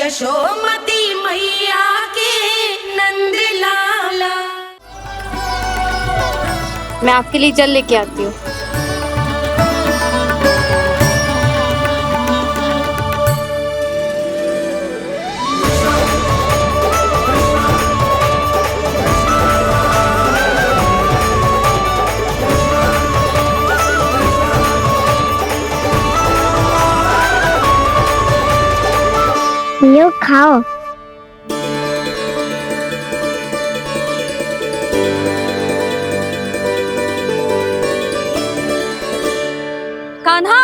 यशोमती मैया के नंद लाला। मैं आपके लिए जल लेके आती हूँ। ये खाओ। कान्हा,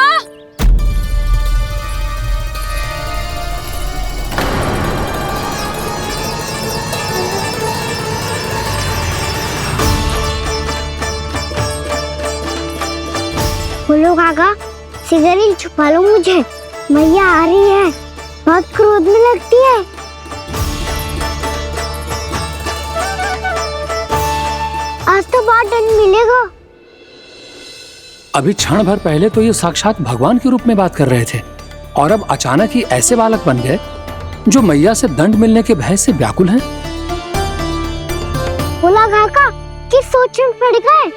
बोलो काका, सिगरेट छुपा लो मुझे, मैया आ रही है, बहुत क्रोध में लगती है। आज तो बहुत दंड मिलेगा। अभी क्षण भर पहले तो ये साक्षात भगवान के रूप में बात कर रहे थे और अब अचानक ही ऐसे बालक बन गए जो मैया से दंड मिलने के भय से व्याकुल हैं। बोला काका कि सोच में पड़ गए,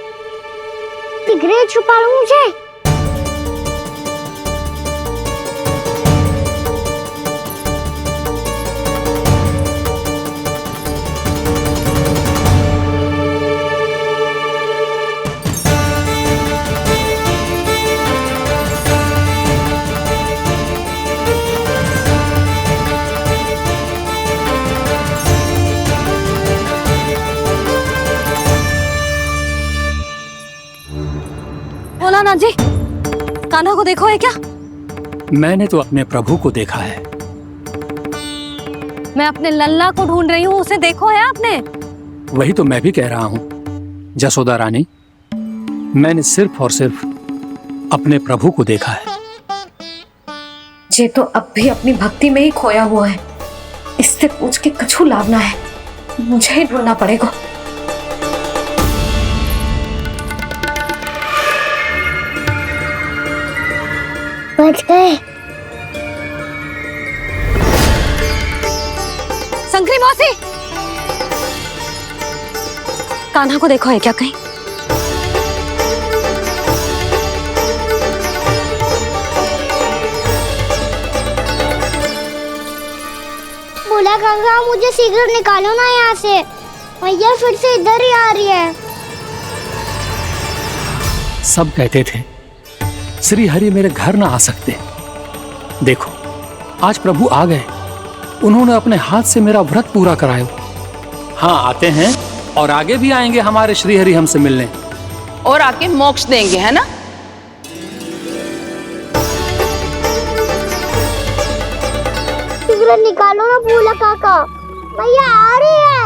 सिगरेट छुपा लो मुझे। बोला ना जी, कान्हा को देखो है क्या? मैंने तो अपने प्रभु को देखा है। मैं अपने लल्ला को ढूंढ रही हूँ, उसे देखो है आपने? वही तो मैं भी कह रहा हूँ जसोदा रानी, मैंने सिर्फ और सिर्फ अपने प्रभु को देखा है। ये तो अब भी अपनी भक्ति में ही खोया हुआ है, इससे पूछ के कछु लाभ ना है, मुझे ही ढूंढना पड़ेगा। बच गए। संकरी मौसी, कान्हा को देखो है क्या कहीं? बोला काका मुझे सिगरेट निकालो ना यहाँ से, मैया फिर से इधर ही आ रही है। सब कहते थे श्री हरि मेरे घर ना आ सकते, देखो आज प्रभु आ गए, उन्होंने अपने हाथ से मेरा व्रत पूरा कराया। हाँ आते हैं और आगे भी आएंगे हमारे श्री हरि हमसे मिलने और आके मोक्ष देंगे, है ना? सिगरेट निकालो ना बोला काका, मैया आ रही है।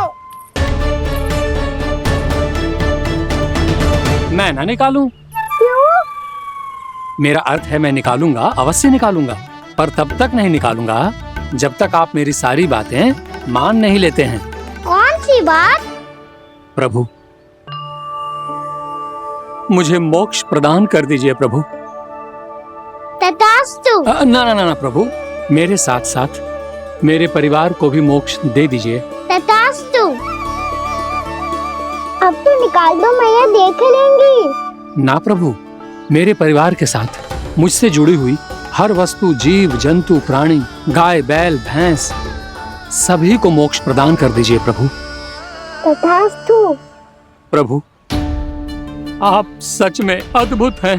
मैं ना निकालूं? क्यों? मेरा अर्थ है मैं निकालूंगा, अवश्य निकालूंगा, पर तब तक नहीं निकालूंगा जब तक आप मेरी सारी बातें मान नहीं लेते हैं। कौन सी बात? प्रभु मुझे मोक्ष प्रदान कर दीजिए प्रभु। तथास्तु। ना ना ना प्रभु, मेरे साथ साथ मेरे परिवार को भी मोक्ष दे दीजिए। तथास्तु। अब तो निकाल दो, मैया देख लेंगी। ना प्रभु, मेरे परिवार के साथ मुझसे जुड़ी हुई हर वस्तु, जीव जंतु, प्राणी, गाय बैल भैंस, सभी को मोक्ष प्रदान कर दीजिए प्रभु। तथास्तु। प्रभु आप सच में अद्भुत हैं।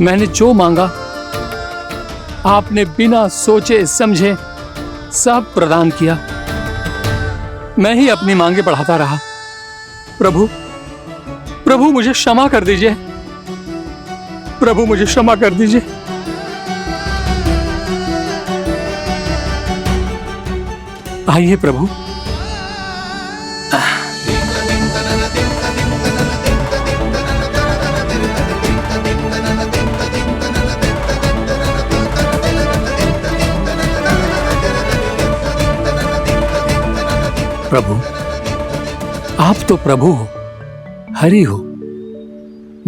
मैंने जो मांगा आपने बिना सोचे समझे सब प्रदान किया। मैं ही अपनी मांगे बढ़ाता रहा। प्रभु प्रभु मुझे क्षमा कर दीजिए, प्रभु मुझे क्षमा कर दीजिए। आइए प्रभु। प्रभु आप तो प्रभु हो, हरि हो,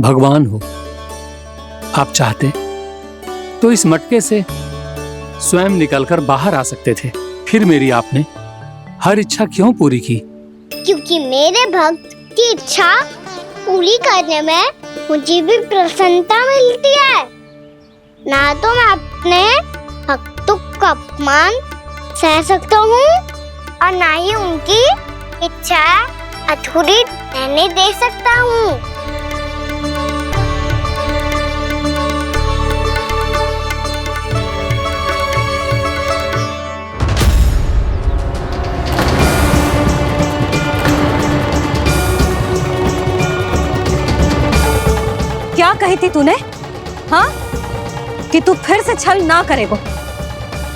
भगवान हो। आप चाहते तो इस मटके से स्वयं निकलकर बाहर आ सकते थे, फिर मेरी आपने हर इच्छा क्यों पूरी की? क्योंकि मेरे भक्त की इच्छा पूरी करने में मुझे भी प्रसन्नता मिलती है। ना तो मैं अपने भक्तों का अपमान सह सकता हूँ और ना ही उनकी इच्छा अधूरी रहने दे सकता हूँ। क्या कही थी तूने? हाँ, कि तू फिर से छल ना करेगा।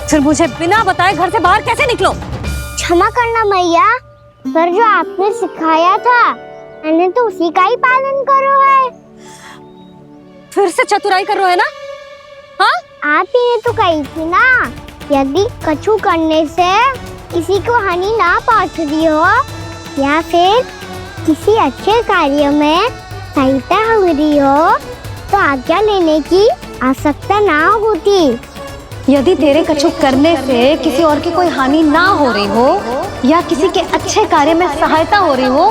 फिर मुझे बिना बताए घर से बाहर कैसे निकलो? क्षमा करना मैया, पर जो आपने सिखाया था मैंने तो उसी का ही पालन करो है। फिर से चतुराई कर रहे हो है ना? हाँ, आप ही ने तो कही थी ना, यदि कछु करने से किसी को हानि ना पहुंच रही हो या फिर किसी अच्छे कार्य में सहायता हो रही हो तो आज्ञा लेने की आवश्यकता ना होती। यदि तेरे कछु करने से किसी और की कोई हानि ना हो रही हो या किसी के अच्छे कार्य में सहायता हो रही हो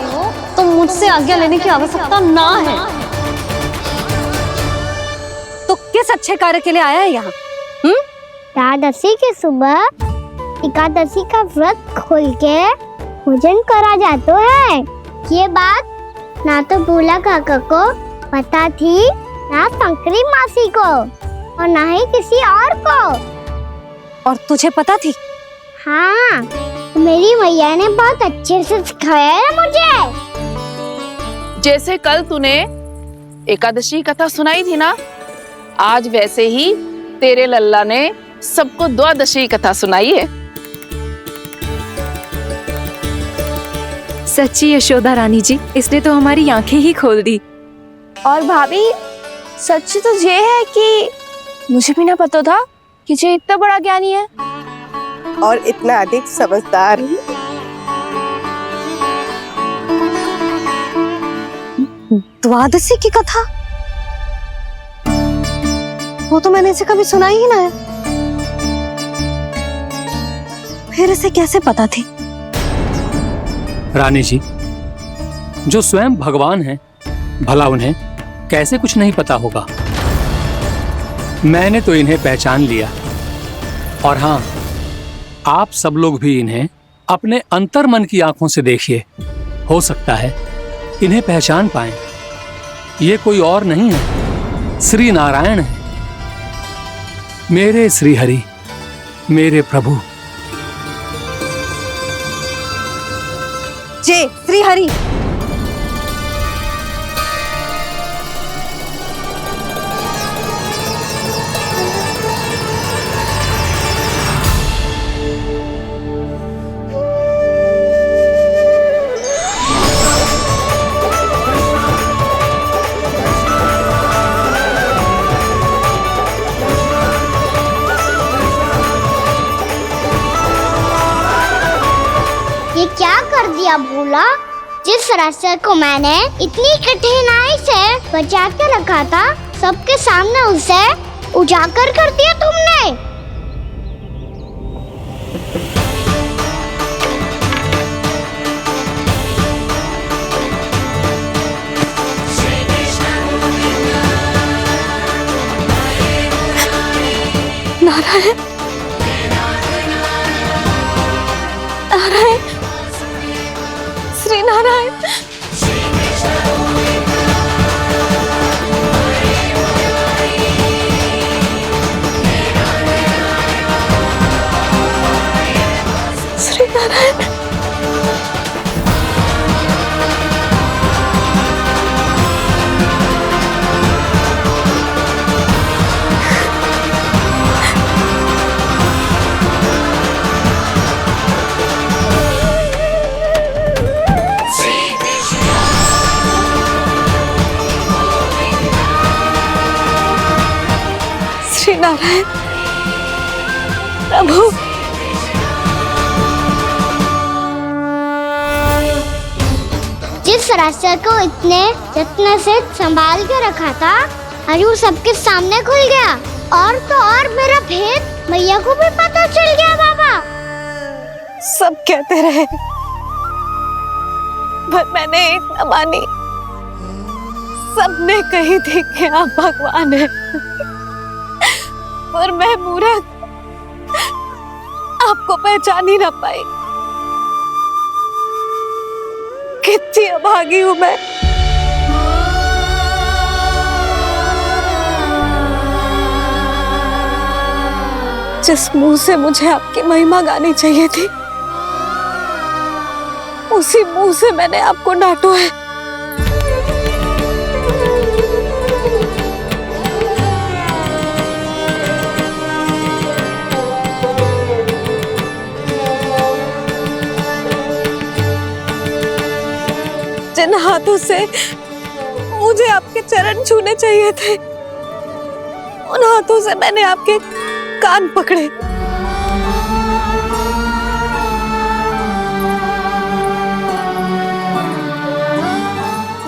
तो मुझसे आज्ञा लेने की आवश्यकता ना है। तो किस अच्छे कार्य के लिए आया है यहाँ? एकादशी के सुबह एकादशी का व्रत खोल के भोजन करा जाता है। ये बात ना तो भोला काका को पता थी, ना शंकरी मासी को और ना ही किसी और को। और तुझे पता थी? हाँ, मेरी मैया ने बहुत अच्छे से सिखाया है मुझे। जैसे कल तूने एकादशी कथा सुनाई थी ना, आज वैसे ही तेरे लल्ला ने सबको द्वादशी कथा सुनाई है। सच्ची यशोदा रानी जी, इसने तो हमारी आंखें ही खोल दी। और भाभी, सच तो ये है कि मुझे भी ना पता था कि ये इतना बड़ा ज्ञानी है और इतना अधिक समझदार। द्वादशी की कथा? वो तो मैंने इसे कभी सुना ही ना है। फिर इसे कैसे पता थी? रानी जी, जो स्वयं भगवान हैं, भला उन्हें कैसे कुछ नहीं पता होगा? मैंने तो इन्हें पहचान लिया। और हाँ, आप सब लोग भी इन्हें अपने अंतर मन की आंखों से देखिए, हो सकता है इन्हें पहचान पाएं। ये कोई और नहीं है, श्री नारायण है, मेरे श्री हरि, मेरे प्रभु। जय श्री हरि। ये क्या कर दिया भोला? जिस रास्ते को मैंने इतनी कठिनाई से बचा के रखा था, सबके सामने उसे उजागर कर दिया तुमने। नारायण, नारायण, श्री नारायण। श्री नारायण। श्री नारायण प्रभु। जिस रास्ते को इतने यत्न से संभाल के रखा था, आज वो सबके सामने खुल गया। और तो और मेरा भेद मैया को भी पता चल गया बाबा? सब कहते रहे, पर मैंने एक न मानी। सबने कही थी कि आप भगवान हैं, पर मैं मूर्ख आपको पहचान ही ना पाई। कितनी अभागी हूं मैं। जिस मुंह से मुझे आपकी महिमा गानी चाहिए थी, उसी मुंह से मैंने आपको डांटा है। जिन हाथों से मुझे आपके चरण छूने चाहिए थे, उन हाथों से मैंने आपके कान पकड़े।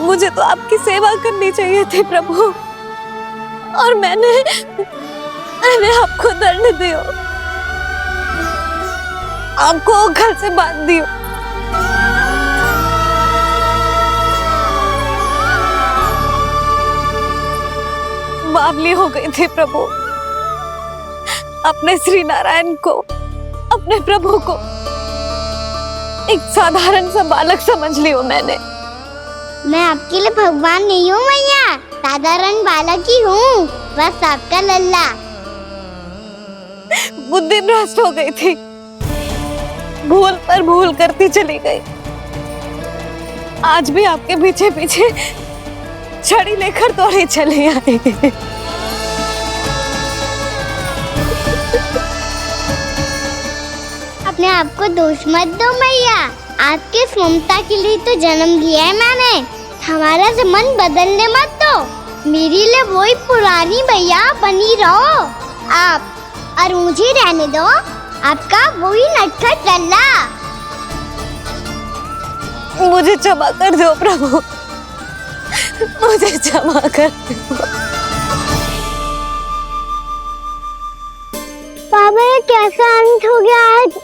मुझे तो आपकी सेवा करनी चाहिए थी प्रभु, और मैंने आपको दंड दियो, आपको घर से बांध दियो। बावली हो गई थी प्रभु। अपने श्री नारायण को, अपने प्रभु को एक साधारण सा बालक समझ लियो मैंने। मैं आपके लिए भगवान नहीं हूँ मैया, साधारण बालक ही हूँ, बस आपका लल्ला। बुद्धि भ्रष्ट हो गई थी, भूल पर भूल करती चली गई। आज भी आपके पीछे पीछे छड़ी लेकर दौड़े चले आए। अपने आप को दोष मत दो मैया, आपके ममता के लिए तो जन्म लिया है मैंने। हमारा से मन बदलने मत दो, मेरे लिए वही पुरानी मैया बनी रहो आप, और मुझे रहने दो आपका वही नटखट लल्ला। मुझे क्षमा कर दो प्रभु, मुझे क्षमा कर दो। बाबा ये कैसा अंत हो गया आज?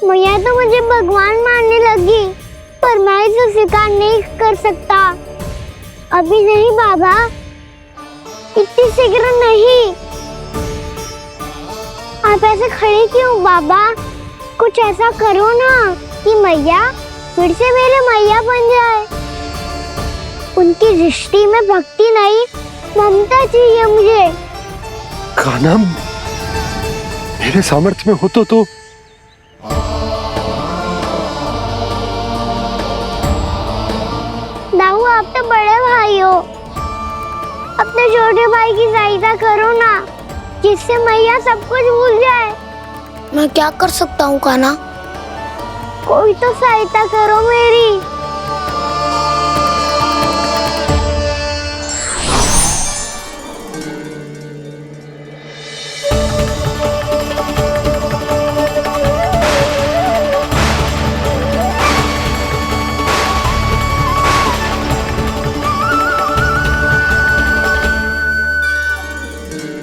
मैया तो मुझे भगवान मानने लगी, पर मैं इसे स्वीकार नहीं कर सकता। अभी नहीं बाबा, इतनी शीघ्र नहीं। आप ऐसे खड़े क्यों बाबा? कुछ ऐसा करो ना कि मैया फिर से मेरे मैया बन जाए। उनकी दृष्टि में भक्ति नहीं, ममता चाहिए मुझे। कान्हा, मेरे सामर्थ्य में हो तो दाऊ, आप तो बड़े भाई हो, अपने छोटे भाई की सहायता करो ना, जिससे मैया सब कुछ भूल जाए। मैं क्या कर सकता हूँ कान्हा? कोई तो सहायता करो मेरी।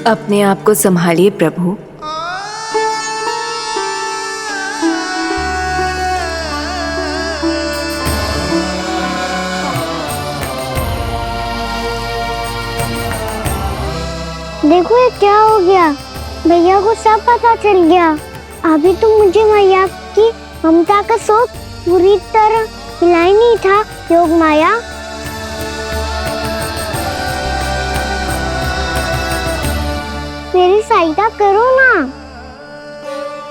अपने आप को संभालिए प्रभु। देखो ये क्या हो गया, भैया को सब पता चल गया। अभी तो मुझे मैया की ममता का शौक पूरी तरह मिला ही नहीं था। योग माया, मेरी सहायता करो ना।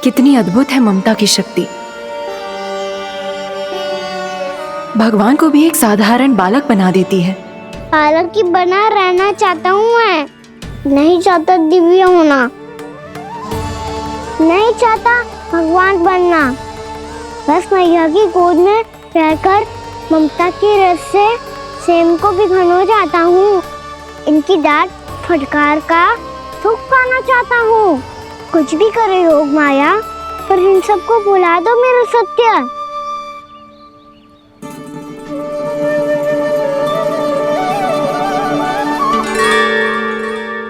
कितनी अद्भुत है ममता की शक्ति। भगवान को भी एक साधारण बालक बना देती है। बालक की बना रहना चाहता हूँ मैं, नहीं चाहता दिव्य होना, नहीं चाहता भगवान बनना। बस मैया की गोद में रहकर ममता के रस से सेम को भिगोना चाहता हूँ। इनकी डांट फटकार का सुख पाना चाहता हूँ। कुछ भी करे योग माया, पर इन सबको भुला दो मेरा सत्य।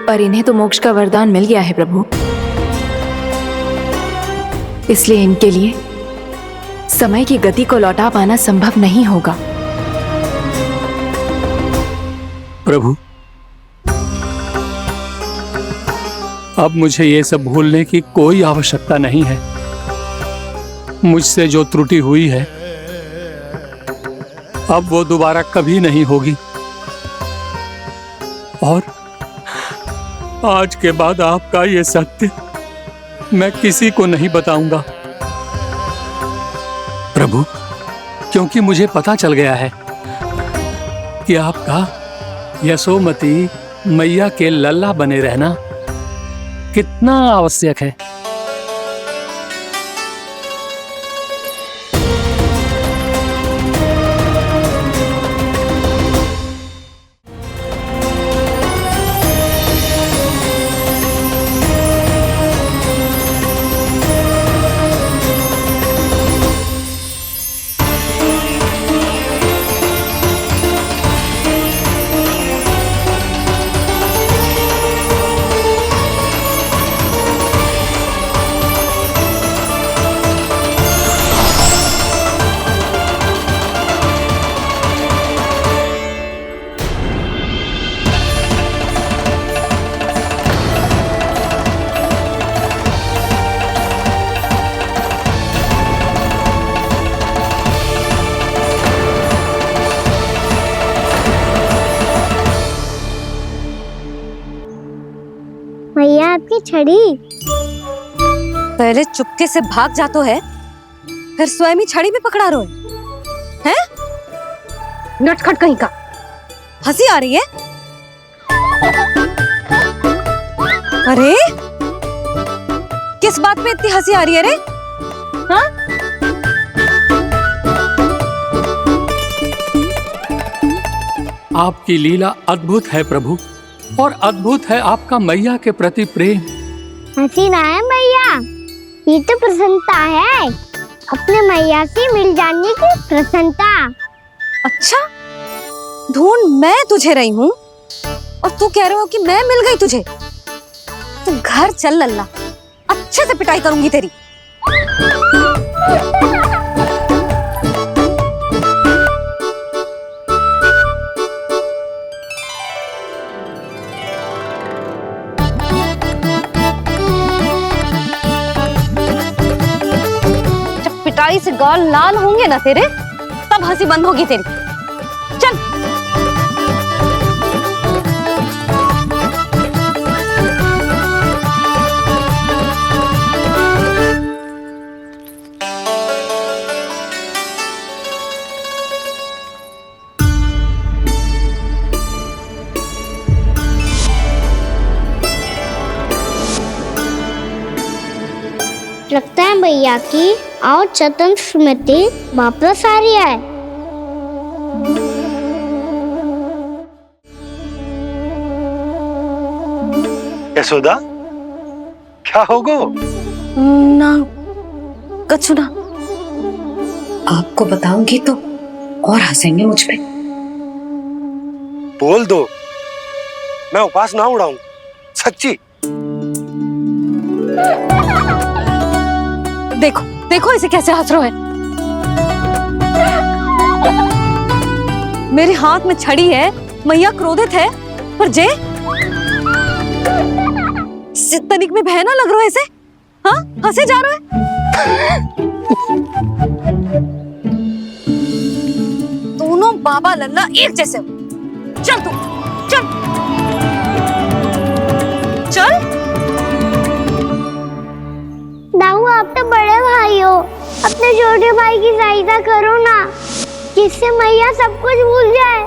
पर इन्हें तो मोक्ष का वरदान मिल गया है प्रभु। इसलिए इनके लिए समय की गति को लौटा पाना संभव नहीं होगा। प्रभु, अब मुझे ये सब भूलने की कोई आवश्यकता नहीं है। मुझसे जो त्रुटि हुई है अब वो दोबारा कभी नहीं होगी, और आज के बाद आपका ये सत्य मैं किसी को नहीं बताऊंगा प्रभु, क्योंकि मुझे पता चल गया है कि आपका यशोमती मैया के लल्ला बने रहना कितना आवश्यक है। भैया आपकी छड़ी। पहले चुपके से भाग जा तो है, फिर स्वयं ही छड़ी भी पकड़ा रहे हैं? नटखट कहीं का। हंसी आ रही है? अरे किस बात पे इतनी हंसी आ रही है रे? हाँ? आपकी लीला अद्भुत है प्रभु, और अद्भुत है आपका मैया के प्रति प्रेम। हंसी ना है मैया, ये तो प्रसन्नता है, अपने मैया से मिल जाने की प्रसन्नता। अच्छा, ढूंढ मैं तुझे रही हूँ और तू कह रहे हो कि मैं मिल गई तुझे? तू घर चल लल्ला, अच्छे से पिटाई करूंगी तेरी। पिटाई से गाल लाल होंगे ना तेरे, तब हंसी बंद होगी तेरी। चल। लगता है भैया की और चतन स्मृति वापस आ रही है। यशोदा, क्या होगो? ना कछु ना। आपको बताऊंगी तो और हंसेंगे मुझ पे। बोल दो, मैं उपास ना उड़ाऊं, सच्ची। देखो देखो इसे कैसे हंस रहा है। मेरे हाथ में छड़ी है, मैया क्रोधित है, पर जे तनिक में बहना लग रहा है इसे। हाँ, हंसे जा रहा है। दोनों बाबा लल्ला एक जैसे हो। चल तू, चल चल। दाऊ, आप तो बड़े भाई हो, अपने छोटे भाई की सहायता करो ना, जिससे मैया सब कुछ भूल जाए।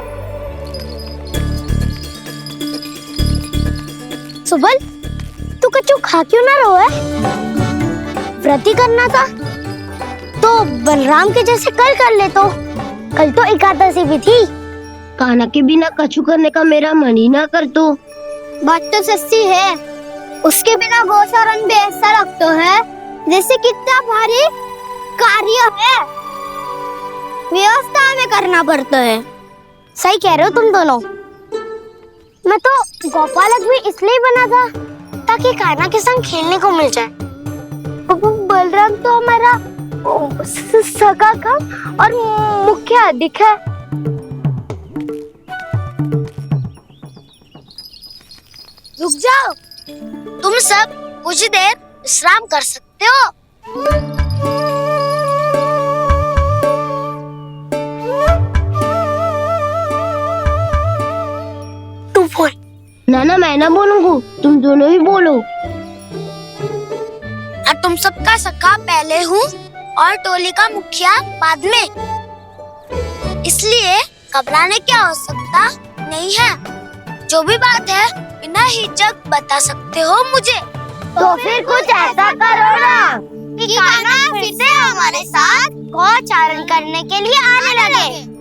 सुबल, तू कछु खा क्यों ना रहो है? व्रत ही करना था तो बलराम के जैसे कल कर ले। तो कल तो एकादशी भी थी। कान्हा के बिना कछु करने का मेरा मन ही ना कर। तो बात तो सच्ची है, उसके बिना गोचरण भी ऐसा लगता है जैसे कितना भारी कार्य है, व्यवस्था में करना पड़ता है। सही कह रहे हो तुम दोनों। मैं तो गोपालक भी इसलिए बना था ताकि कान्हा के संग खेलने को मिल जाए। बलराम तो हमारा सगा कम और मुख्य अधिक है। रुक जाओ, तुम सब कुछ देर विश्राम कर सकते हो। तू बोल। ना मैं ना बोलूंगा, तुम दोनों ही बोलो। और तुम सबका सखा पहले हूँ और टोली का मुखिया बाद में, इसलिए घबराने की आवश्यकता नहीं है। जो भी बात है बिना हिचक बता सकते हो मुझे। तो फिर कुछ ऐसा करो ना कि कान्हा फिर से हमारे साथ गौचारण करने के लिए आने लगे।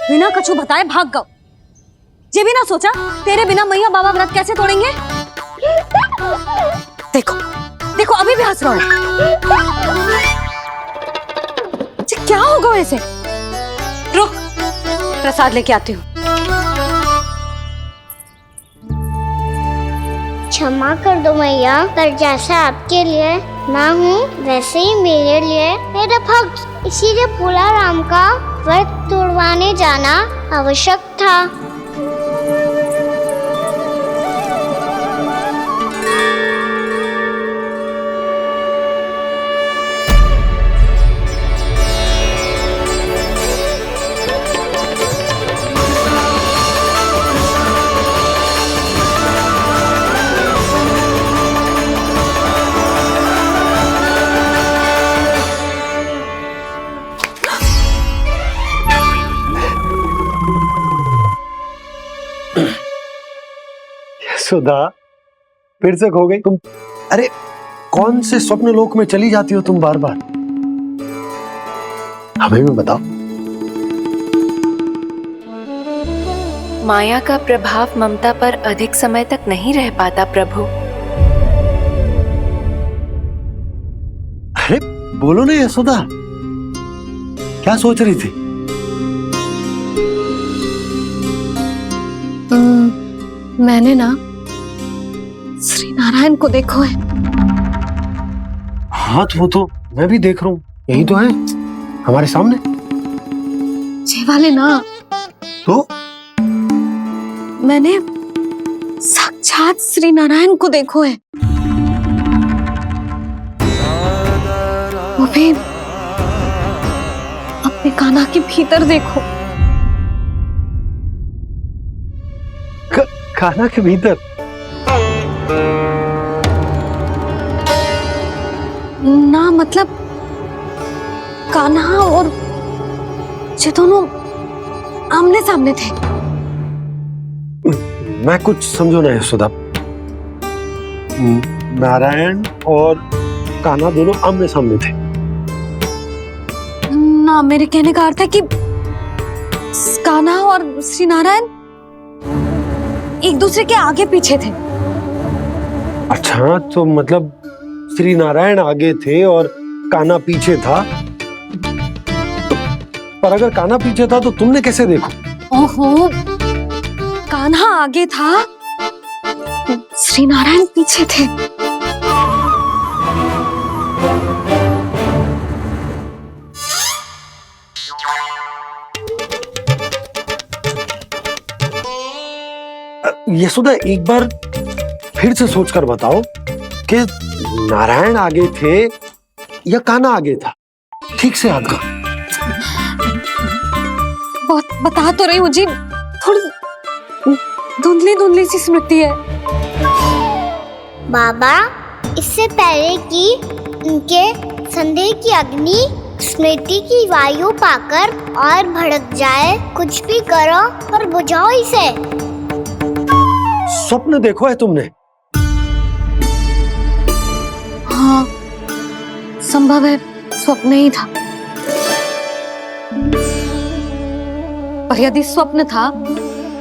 बिना कछु बताए भाग गओ। ये भी ना सोचा तेरे बिना मैया बाबा व्रत कैसे तोड़ेंगे। देखो देखो अभी भी हंस रहा है। क्या होगा वैसे? रुक, प्रसाद लेके आती हूँ। क्षमा कर दो मैया, पर जैसा आपके लिए मैं हूँ वैसे ही मेरे लिए मेरा भक्त, इसीलिए भोला राम का व्रत तोड़वाने जाना आवश्यक था। सुधा, फिर से खो गई तुम। अरे कौन से स्वप्न लोक में चली जाती हो तुम बार बार? हमें भी बताओ। माया का प्रभाव ममता पर अधिक समय तक नहीं रह पाता प्रभु। अरे बोलो ना यशोदा, क्या सोच रही थी? मैंने ना श्री नारायण को देखो है। हाँ वो तो मैं भी देख रहा हूँ, यही तो है हमारे सामने। ये वाले ना, तो मैंने साक्षात श्री नारायण को देखो है, वो भी अपने कान्हा के भीतर देखो। कान्हा के भीतर? ना मतलब कान्हा और ये दोनों आमने सामने थे। मैं कुछ समझो ना यशोदा। नारायण और कान्हा दोनों आमने सामने थे? ना, मेरे कहने का अर्थ है कि कान्हा और श्री नारायण एक दूसरे के आगे पीछे थे। अच्छा, तो मतलब श्री नारायण आगे थे और कान्हा पीछे था। पर अगर कान्हा पीछे था तो तुमने कैसे देखो? ओहो, कान्हा आगे था, श्री नारायण पीछे थे। यशोदा, एक बार फिर से सोचकर बताओ कि नारायण आगे थे या कान्हा आगे था? ठीक से याद करो। बहुत बता तो रही हूँ जी, थोड़ी धुंधली धुंधली सी स्मृति है। बाबा, इससे पहले कि उनके संदेह की अग्नि स्मृति की वायु पाकर और भड़क जाए, कुछ भी करो और बुझाओ इसे। स्वप्न देखो है तुमने? हाँ, संभव है स्वप्न ही था। पर यदि स्वप्न था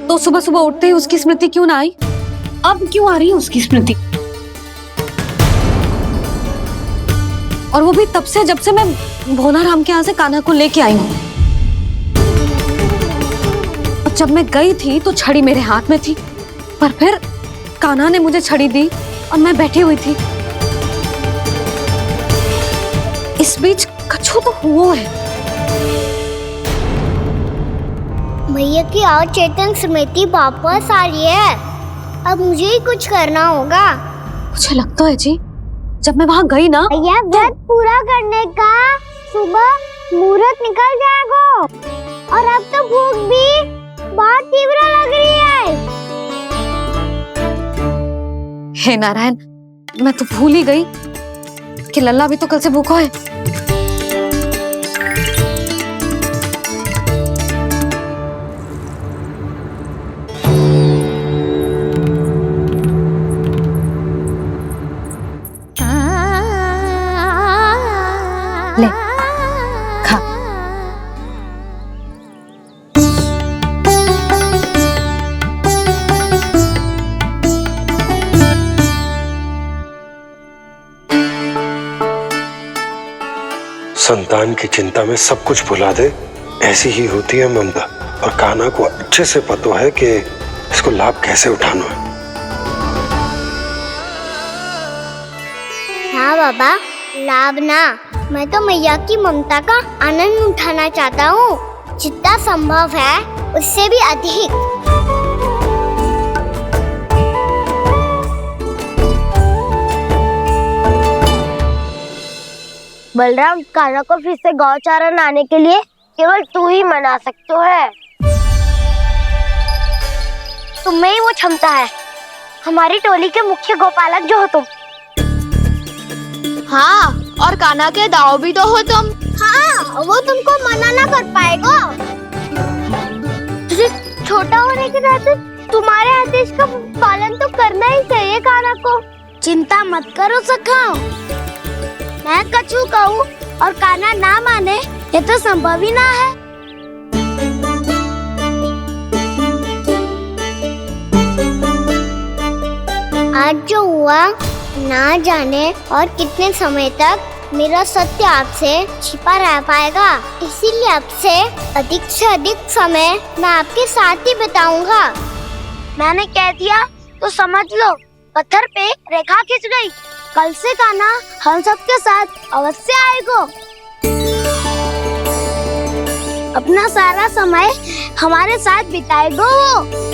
तो सुबह सुबह उठते ही उसकी स्मृति क्यों ना आई? अब क्यों आ रही है उसकी स्मृति? और वो भी तब से जब से मैं भोला राम के यहाँ से कान्हा को लेके आई हूँ। जब मैं गई थी तो छड़ी मेरे हाथ में थी, पर फिर कान्हा ने मुझे छड़ी दी और मैं बैठी हुई थी। इस बीच कछु तो हुआ है। भैया की अचेतन स्मृति वापस आ रही है। अब मुझे ही कुछ करना होगा। मुझे लगता है जी, जब मैं वहाँ गई ना, भैया व्रत पूरा करने का सुबह मुहूर्त निकल जाएगा और अब तो भूख भी बहुत तीव्र लग रही है। हे नारायण, मैं तो भूल ही गई कि लल्ला भी तो कल से भूखा है। ले खा। संतान की चिंता में सब कुछ भुला दे, ऐसी ही होती है ममता। और कान्हा को अच्छे से पता है कि इसको लाभ कैसे उठाना है। हाँ बाबा, लाभ ना, मैं तो मैया की ममता का आनंद उठाना चाहता हूँ, जितना संभव है उससे भी अधिक। बलराम, कान्हा को फिर से गौचारण आने के लिए केवल तू ही मना सकते है। तुम में ही वो क्षमता है, हमारी टोली के मुख्य गोपालक जो हो तुम। हाँ, और कान्हा के दाव भी तो हो तुम। हाँ, वो तुमको मना ना कर पाएगा। छोटा होने के नाते तुम्हारे आदेश का पालन तो करना ही चाहिए कान्हा को। चिंता मत करो सखा, मैं कछु कहूँ और कान्हा ना माने, ये तो संभव ही ना है। आज जो हुआ ना जाने और कितने समय तक मेरा सत्य आपसे छिपा रह पाएगा, इसीलिए आपसे अधिक से अधिक समय मैं आपके साथ ही बिताऊंगा। मैंने कह दिया तो समझ लो, पत्थर पे रेखा खींच गई। कल से कान्हा हम सबके साथ अवश्य आएगा। अपना सारा समय हमारे साथ बिताएगा वो।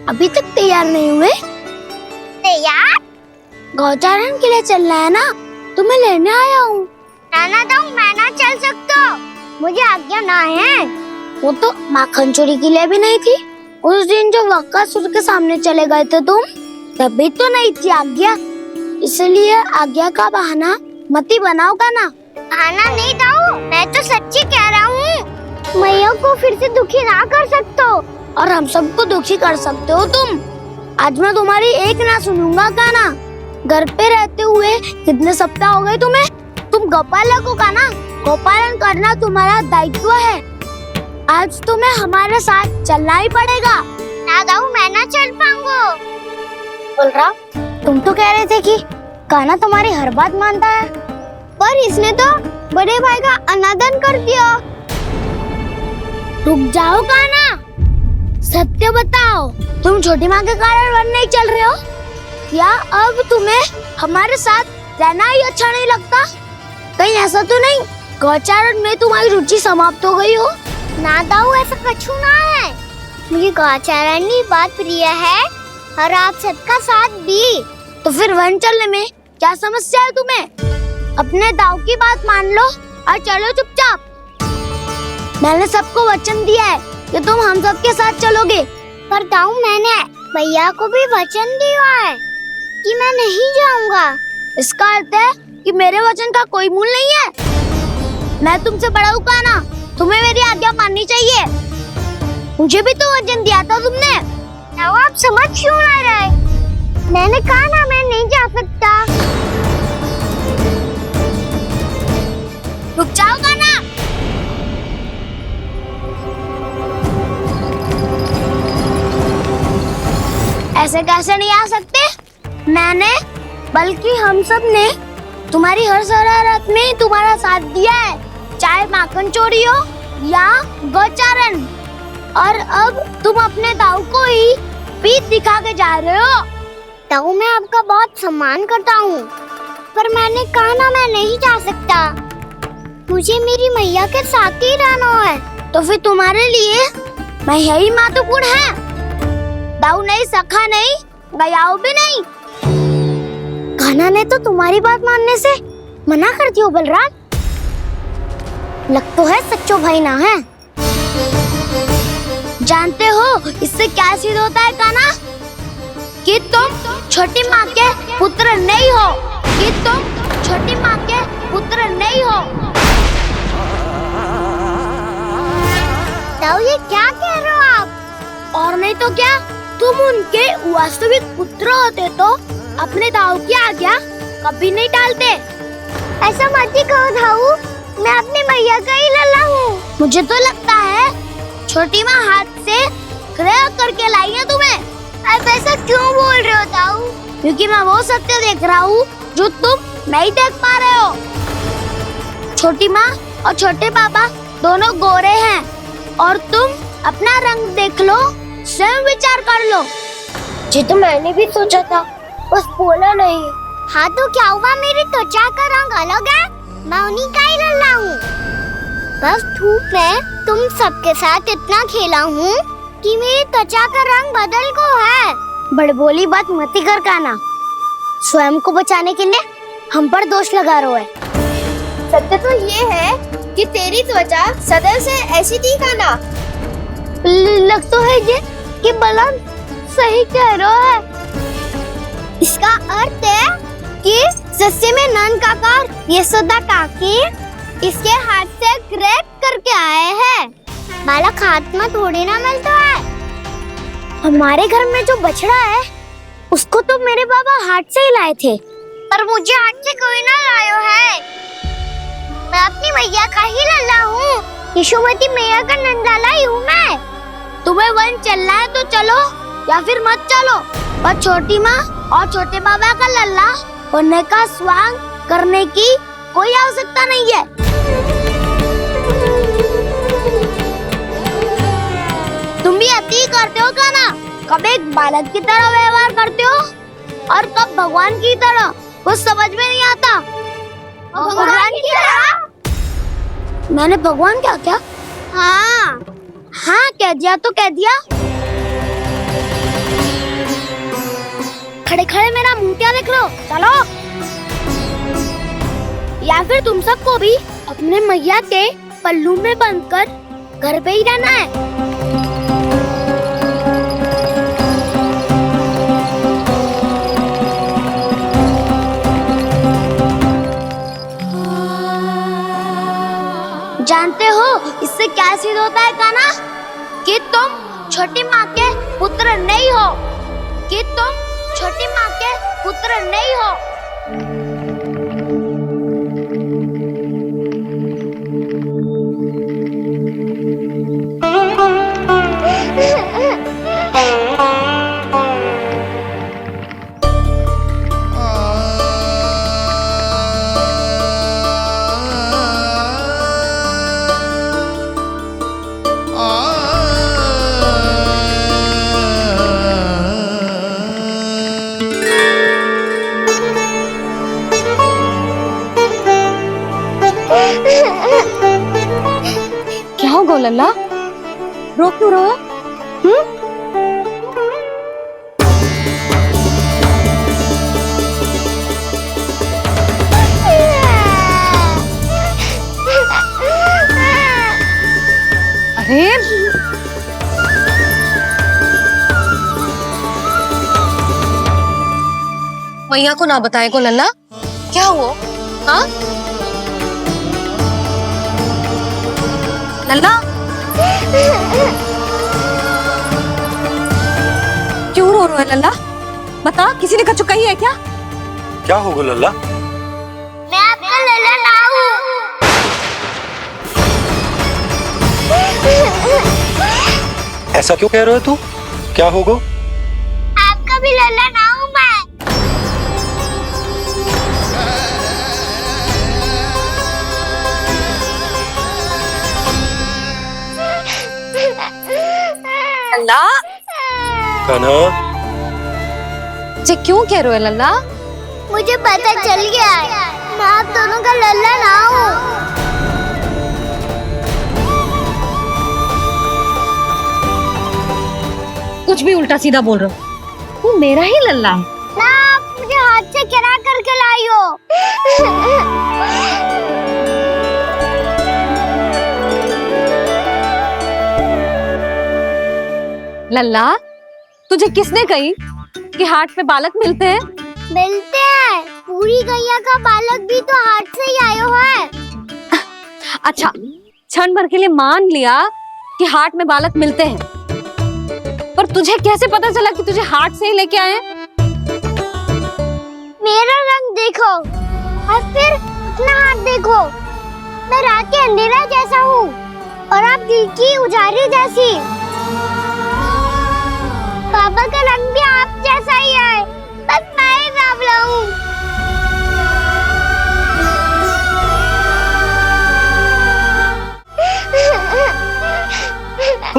अभी तक तैयार नहीं हुए? तैयार? गौचारण के लिए चलना है ना, तुम्हें लेने आया हूँ। नाना तो मैं ना चल सकता, मुझे आज्ञा ना है। वो तो माखन चोरी के लिए भी नहीं थी। उस दिन जो वक्कासुर के सामने चले गए थे तुम, तभी तो नहीं थी आज्ञा। इसलिए आज्ञा का बहाना मत ही बनाओ ना। बहाना नहीं दाऊ, मैं तो सच्ची कह रहा हूँ। मैया को फिर से दुखी ना कर सकते हो और हम सबको दुखी कर सकते हो तुम। आज मैं तुम्हारी एक ना सुनूंगा कान्हा। घर पे रहते हुए कितने सप्ताह हो गए तुम्हें? तुम गोपालक हो कान्हा, गोपालन करना तुम्हारा दायित्व है। आज तुम्हें हमारे साथ चलना ही पड़ेगा। ना दाऊ, मैं ना चल पाऊंगा। बलराम, तुम तो कह रहे थे कि कान्हा तुम्हारी हर बात मानता है, पर इसने तो बड़े भाई का अनादर कर दिया। रुक जाओ कान्हा, सत्य बताओ, तुम छोटी माँ के कारण वन नहीं चल रहे हो या अब तुम्हें हमारे साथ रहना ही अच्छा नहीं लगता? कहीं ऐसा तो नहीं गौचारण में तुम्हारी रुचि समाप्त हो गई हो? ना दाऊ, ऐसा कछु ना है। मुझे गौचारण ही बात प्रिय है और आप सबका साथ भी। तो फिर वन चलने में क्या समस्या है तुम्हें? अपने दाऊ की बात मान लो और चलो चुपचाप। मैंने सबको वचन दिया है कि तुम हम सबके साथ चलोगे। पर दाऊ, मैंने भैया को भी वचन दिया है कि मैं नहीं जाऊंगा। इसका अर्थ है कि मेरे वचन का कोई मूल नहीं है। मैं तुमसे बड़ा हूँ कान्हा, तुम्हें मेरी आज्ञा माननी चाहिए। मुझे भी तो वचन दिया था तुमने। दाऊ, आप समझ क्यों ना रहे? मैंने कहा ना, मैं नहीं जा सकता। रुक जाओ ऐसे कैसे नहीं आ सकते? मैंने बल्कि हम सब ने तुम्हारी हर शरारत में तुम्हारा साथ दिया है, चाहे माखन चोरी हो या गौचारण। और अब तुम अपने ताऊ को ही पीठ दिखा के जा रहे हो। ताऊ, मैं आपका बहुत सम्मान करता हूँ, पर मैंने कहा ना मैं नहीं जा सकता। मुझे मेरी मैया के साथ ही रहना है। तो फिर तुम्हारे लिए मैं यही महत्वपूर्ण है। दाऊ नहीं, सखा नहीं, गयाऊ भी नहीं। कान्हा ने तो तुम्हारी बात मानने से मना कर दियो बलराम। लग तो है सच्चो भाई ना है। जानते हो इससे क्या सिद्ध होता है कान्हा? कि तुम छोटी माँ के पुत्र नहीं हो, कि तुम छोटी माँ के पुत्र नहीं हो। तो ये क्या कह रहे हो आप? और नहीं तो क्या, तुम उनके वास्तविक पुत्र होते तो अपने दाऊ की आज्ञा कभी नहीं टालते। ऐसा मत ही कहो दाऊ, मैं अपनी मैया का ही लल्ला हूँ। मुझे तो लगता है छोटी माँ हाथ से ग्रह करके लाई है तुम्हें। आप ऐसा क्यों बोल रहे हो दाऊ? क्योंकि मैं वो सत्य देख रहा हूँ जो तुम नहीं देख पा रहे हो। छोटी माँ और छोटे पापा दोनों गोरे हैं और तुम अपना रंग देख लो, स्वयं विचार कर लो। जी तो मैंने भी सोचा था, बस बोला नहीं। हाँ तो क्या हुआ, मेरी त्वचा का रंग अलग है, मैं उन्हीं का ही लल्ला हूँ। बस धूप में तुम सबके साथ इतना खेला हूँ कि मेरी त्वचा का रंग बदल को है। बड़बोली बात मत ही कर कान्हा, स्वयं को बचाने के लिए हम पर दोष लगा रहे है। सत्य तो ये है कि तेरी त्वचा सदैव से ऐसी थी कान्हा। लग तो है ये कि बलराम सही कह रहा है। इसका अर्थ है कि सस्य में नन काका यशोदा काकी इसके हाथ से ग्रेट करके आए हैं। बालक हाथ में थोड़ी ना मिलता है। हमारे घर में जो बछड़ा है उसको तो मेरे बाबा हाथ से ही लाए थे, पर मुझे हाथ से कोई ना लायो है। मैं अपनी मैया का ही लल्ला हूँ, यशोमती मैया का नंदाला ही हूँ मैं। तुम्हें वन चलना है तो चलो या फिर मत चलो, पर छोटी माँ और छोटे बाबा का लल्ला होने का स्वांग करने की कोई आवश्यकता नहीं है। तुम भी अति करते हो कान्हा, कब एक बालक की तरह व्यवहार करते हो और कब भगवान की तरह, कुछ समझ में नहीं आता। भगवान की तरह? मैंने भगवान क्या क्या? हाँ कह दिया तो कह दिया। खड़े खड़े मेरा मुंह क्या देख लो, चलो। या फिर तुम सबको भी अपने मैया के पल्लू में बंधकर घर पे ही रहना है। जानते हो इससे क्या सिद्ध होता है कान्हा? कि तुम छोटी माँ के पुत्र नहीं हो, कि तुम छोटी माँ के पुत्र नहीं हो। क्या हो गो लल्ला, रो क्यों रहो? अरे मैया को ना बताए को लल्ला, क्या हुआ? हाँ लल्ला, क्यों रो रहा है लल्ला? बता, किसी ने कछु कही है क्या? क्या होगा लल्ला? मैं आपका लल्ला ना हूँ। ऐसा क्यों कह रहे हो तू? क्या होगा? आपका भी लल्ला ना हूँ मैं। लल्ला कान्हा, जी क्यों कह रहे हो लल्ला? मुझे पता चल गया है, मैं आप दोनों का लल्ला ना हूँ। कुछ भी उल्टा सीधा बोल रहे हो। वो मेरा ही लल्ला है ना, आप मुझे हाथ से गिरा करके लाई हो। लल्ला, तुझे किसने कही कि हाट पे बालक मिलते हैं? मिलते हैं, पूरी गैया का बालक भी तो हाट से ही आयो है। अच्छा, क्षण भर के लिए मान लिया कि हाट में बालक मिलते हैं, पर तुझे कैसे पता चला कि तुझे हाट से ही लेके आए? मेरा रंग देखो और फिर अपना हाथ देखो। मैं रात के अंधेरा जैसा हूँ और आप दिल की उजाली जैसी। पापा का रंग भी आप जैसा ही है, बस मैं ही बावला हूँ।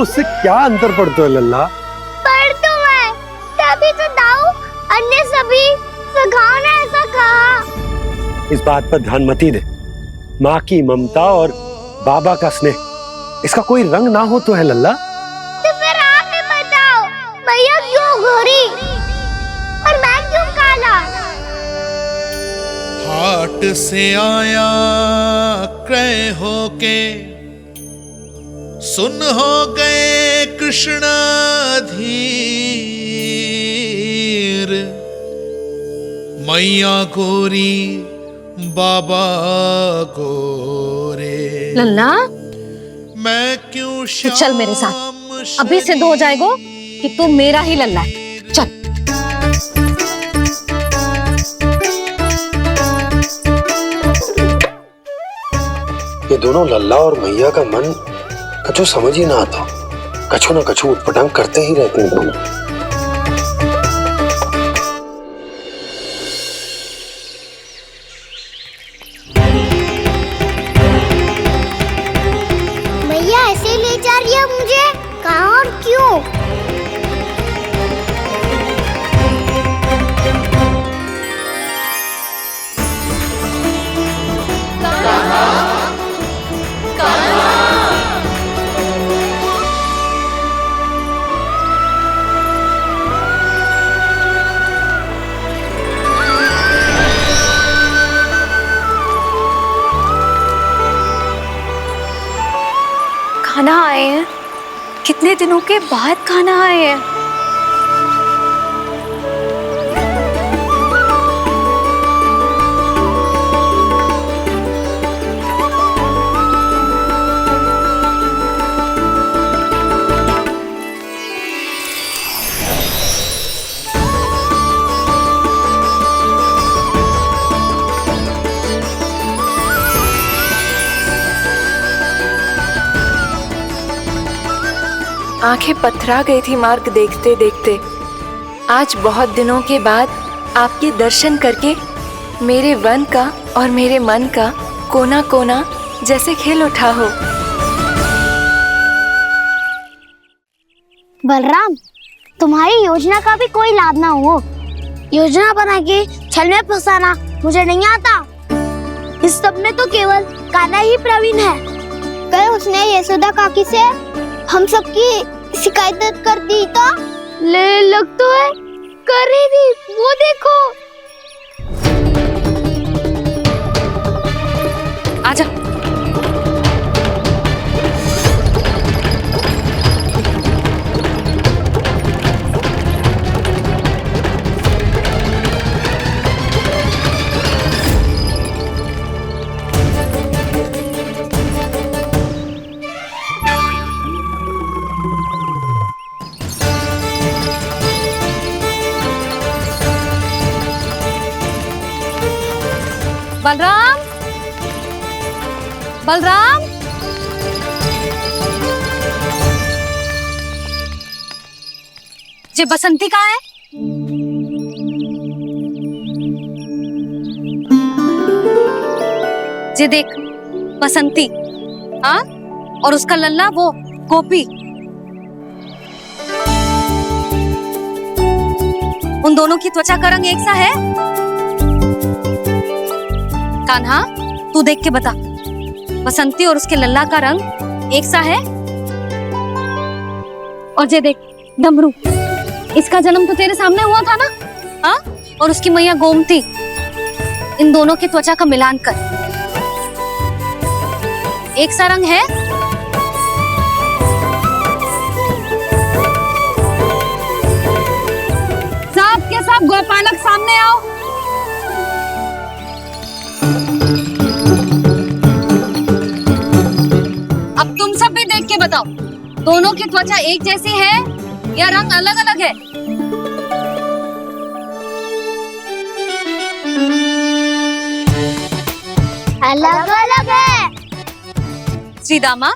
उससे क्या अंतर पड़ता है लल्ला? पर तो मैं तभी तो दाऊ अन्य सभी सखाओ ने ऐसा कहा। इस बात पर ध्यान मत ही दे। माँ की ममता और बाबा का स्नेह, इसका कोई रंग ना हो तो है लल्ला। तो फिर आप ही बताओ, भैया क्यों गोरी और मैं क्यों काला? हाट से आया क्रय होके, सुन हो गए कृष्ण धीर। मैया गोरी बाबा गोरे, लल्ला मैं क्यों तू चल मेरे साथ, अभी सिद्ध हो जाएगा कि तू मेरा ही लल्ला है। चल। ये दोनों लल्ला और मैया का मन कछु समझ ही ना आता, कछु ना कछु उटपटांग करते ही रहते हैं दोनों। भैया ऐसे ले जा रही है मुझे, कहाँ और क्यों? खाना आए हैं, कितने दिनों के बाद खाना आए हैं। आंखें पथरा गई थी मार्ग देखते देखते। आज बहुत दिनों के बाद आपके दर्शन करके मेरे वन का और मेरे मन का कोना कोना जैसे खिल उठा हो। बलराम, तुम्हारी योजना का भी कोई लाभ ना हो। योजना बना के छल में फंसाना मुझे नहीं आता। इस सब में तो केवल कान्हा ही प्रवीण है। कल उसने यशोदा काकी से हम सबकी शिकायत कर दी तो ले लग तो है कर ही दी, वो देखो। आजा। बलराम, बलराम, जी बसंती कहाँ है? ये देख, बसंती, हाँ, और उसका लल्ला वो गोपी, उन दोनों की त्वचा का रंग एक सा है? कान्हा, तू देख के बता, बसंती और उसके लल्ला का रंग एक सा है? और ये देख, डमरू, इसका जन्म तो तेरे सामने हुआ था ना, हाँ? और उसकी मैया गोमती, इन दोनों की त्वचा का मिलान कर, एक सा रंग है? सब के सब गोपालक सामने आओ। अब तुम सब भी देख के बताओ, दोनों की त्वचा एक जैसी है या रंग अलग अलग है? अलग अलग है। श्रीदामा,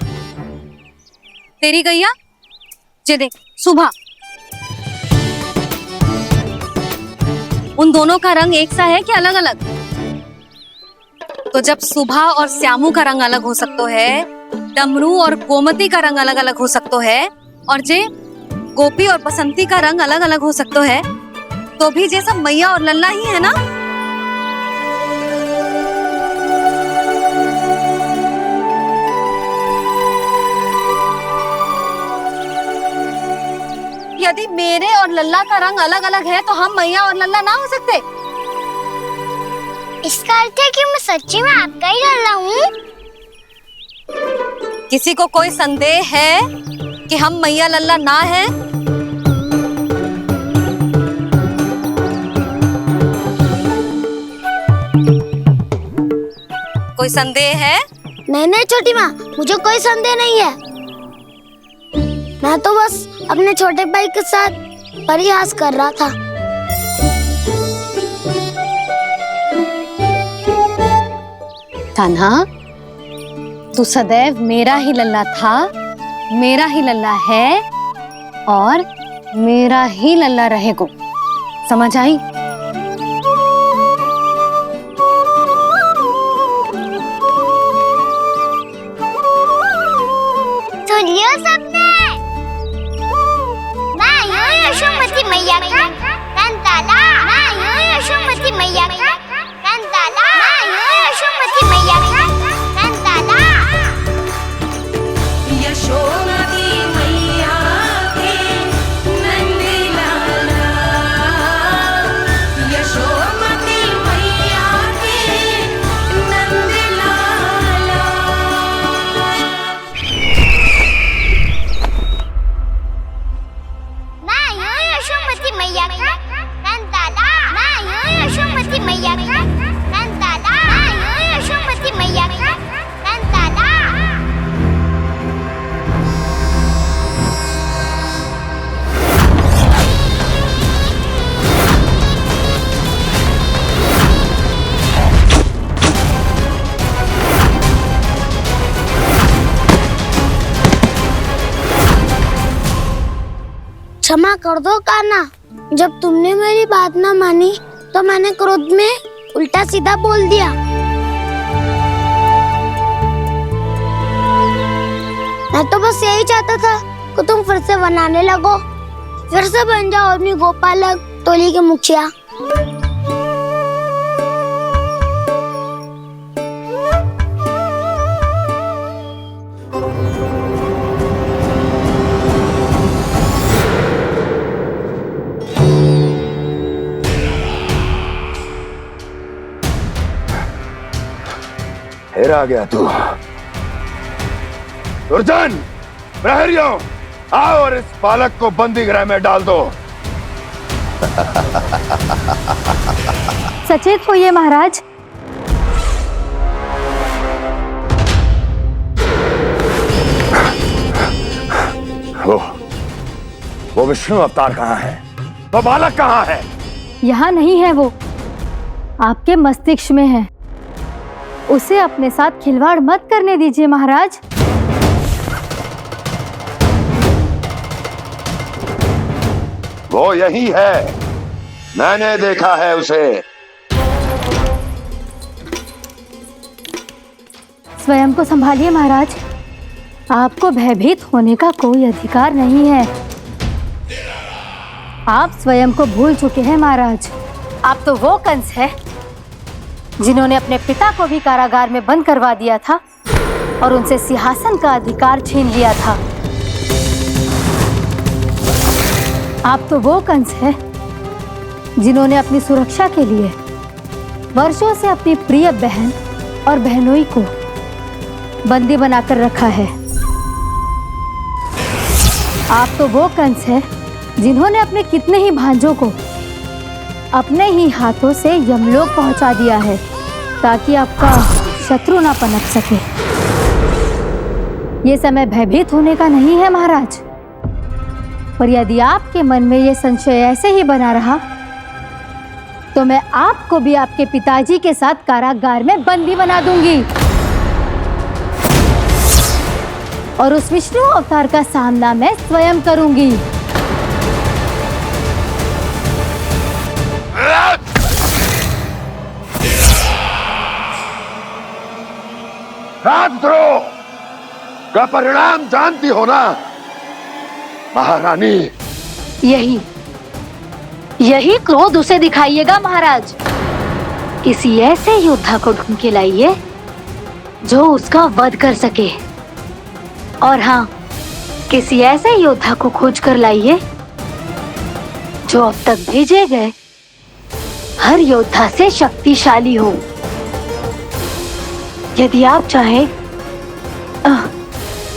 तेरी गैया, ये देख, सुबह, उन दोनों का रंग एक सा है कि अलग अलग? तो जब सुबह और श्यामू का रंग अलग हो सकता है, डमरू और गोमती का रंग अलग अलग हो सकता है, और जे गोपी और बसंती का रंग अलग अलग हो सकता है, तो भी जे सब मैया और लल्ला ही है ना? यदि मेरे और लल्ला का रंग अलग अलग है तो हम मैया और लल्ला ना हो सकते? इसका अर्थ है कि मैं सच्ची में आपका ही लल्ला हूँ? किसी को कोई संदेह है कि हम मैया लल्ला ना हैं? कोई संदेह है? नहीं नहीं छोटी माँ, मुझे कोई संदेह नहीं है। मैं तो बस अपने छोटे भाई के साथ परिहास कर रहा था। कान्हा, तू सदैव मेरा ही लल्ला था, मेरा ही लल्ला है और मेरा ही लल्ला रहेगा, समझ आई? सुन लियो सबने, मैं हूँ यशोमती मैया का कंताला, मैं हूँ यशोमती मैया का कंताला, मैं हूँ यशोमती मैया का कंताला। यशोमती मैया के नंद लाला, यशोमती मैया के नंद लाला। मैं हूँ यशोमती मैया का कंताला, मैं हूँ यशोमती मैया का कंताला, मैं हूँ यशोमती मैया का कंताला। क्षमा कर दो कान्हा, जब तुमने मेरी बात ना मानी तो मैंने क्रोध में उल्टा सीधा बोल दिया। मैं तो बस यही चाहता था कि तुम फिर से बनाने लगो, फिर से बन जाओ अपनी गोपालक टोली के मुखिया। फिर आ गया तू। दुर्जन, प्रहरियों, आओ और इस बालक को बंदी गृह में डाल दो। सचेत होइए महाराज। वो विष्णु अवतार कहाँ है? वो बालक कहाँ है? यहाँ नहीं है वो, आपके मस्तिष्क में है। उसे अपने साथ खिलवाड़ मत करने दीजिए महाराज। वो यही है, मैंने देखा है उसे। स्वयं को संभालिए महाराज। आपको भयभीत होने का कोई अधिकार नहीं है। आप स्वयं को भूल चुके हैं महाराज। आप तो वो कंस है जिन्होंने अपने पिता को भी कारागार में बंद करवा दिया था और उनसे सिंहासन का अधिकार छीन लिया था। आप तो वो कंस है जिन्होंने अपनी सुरक्षा के लिए वर्षों से अपनी प्रिय बहन और बहनोई को बंदी बनाकर रखा है। आप तो वो कंस है जिन्होंने अपने कितने ही भांजों को अपने ही हाथों से यमलोक पहुंचा दिया है ताकि आपका शत्रु ना पनप सके। ये समय भयभीत होने का नहीं है महाराज, पर यदि आपके मन में ये संशय ऐसे ही बना रहा तो मैं आपको भी आपके पिताजी के साथ कारागार में बंदी बना दूंगी और उस विष्णु अवतार का सामना मैं स्वयं करूंगी। राजद्रोह का परिणाम जानती हो ना महारानी? यही क्रोध उसे दिखाइएगा महाराज। किसी ऐसे योद्धा को ढूंढ के लाइए जो उसका वध कर सके। और हाँ, किसी ऐसे योद्धा को खोज कर लाइए जो अब तक भेजे गए हर योद्धा से शक्तिशाली हो। यदि आप चाहें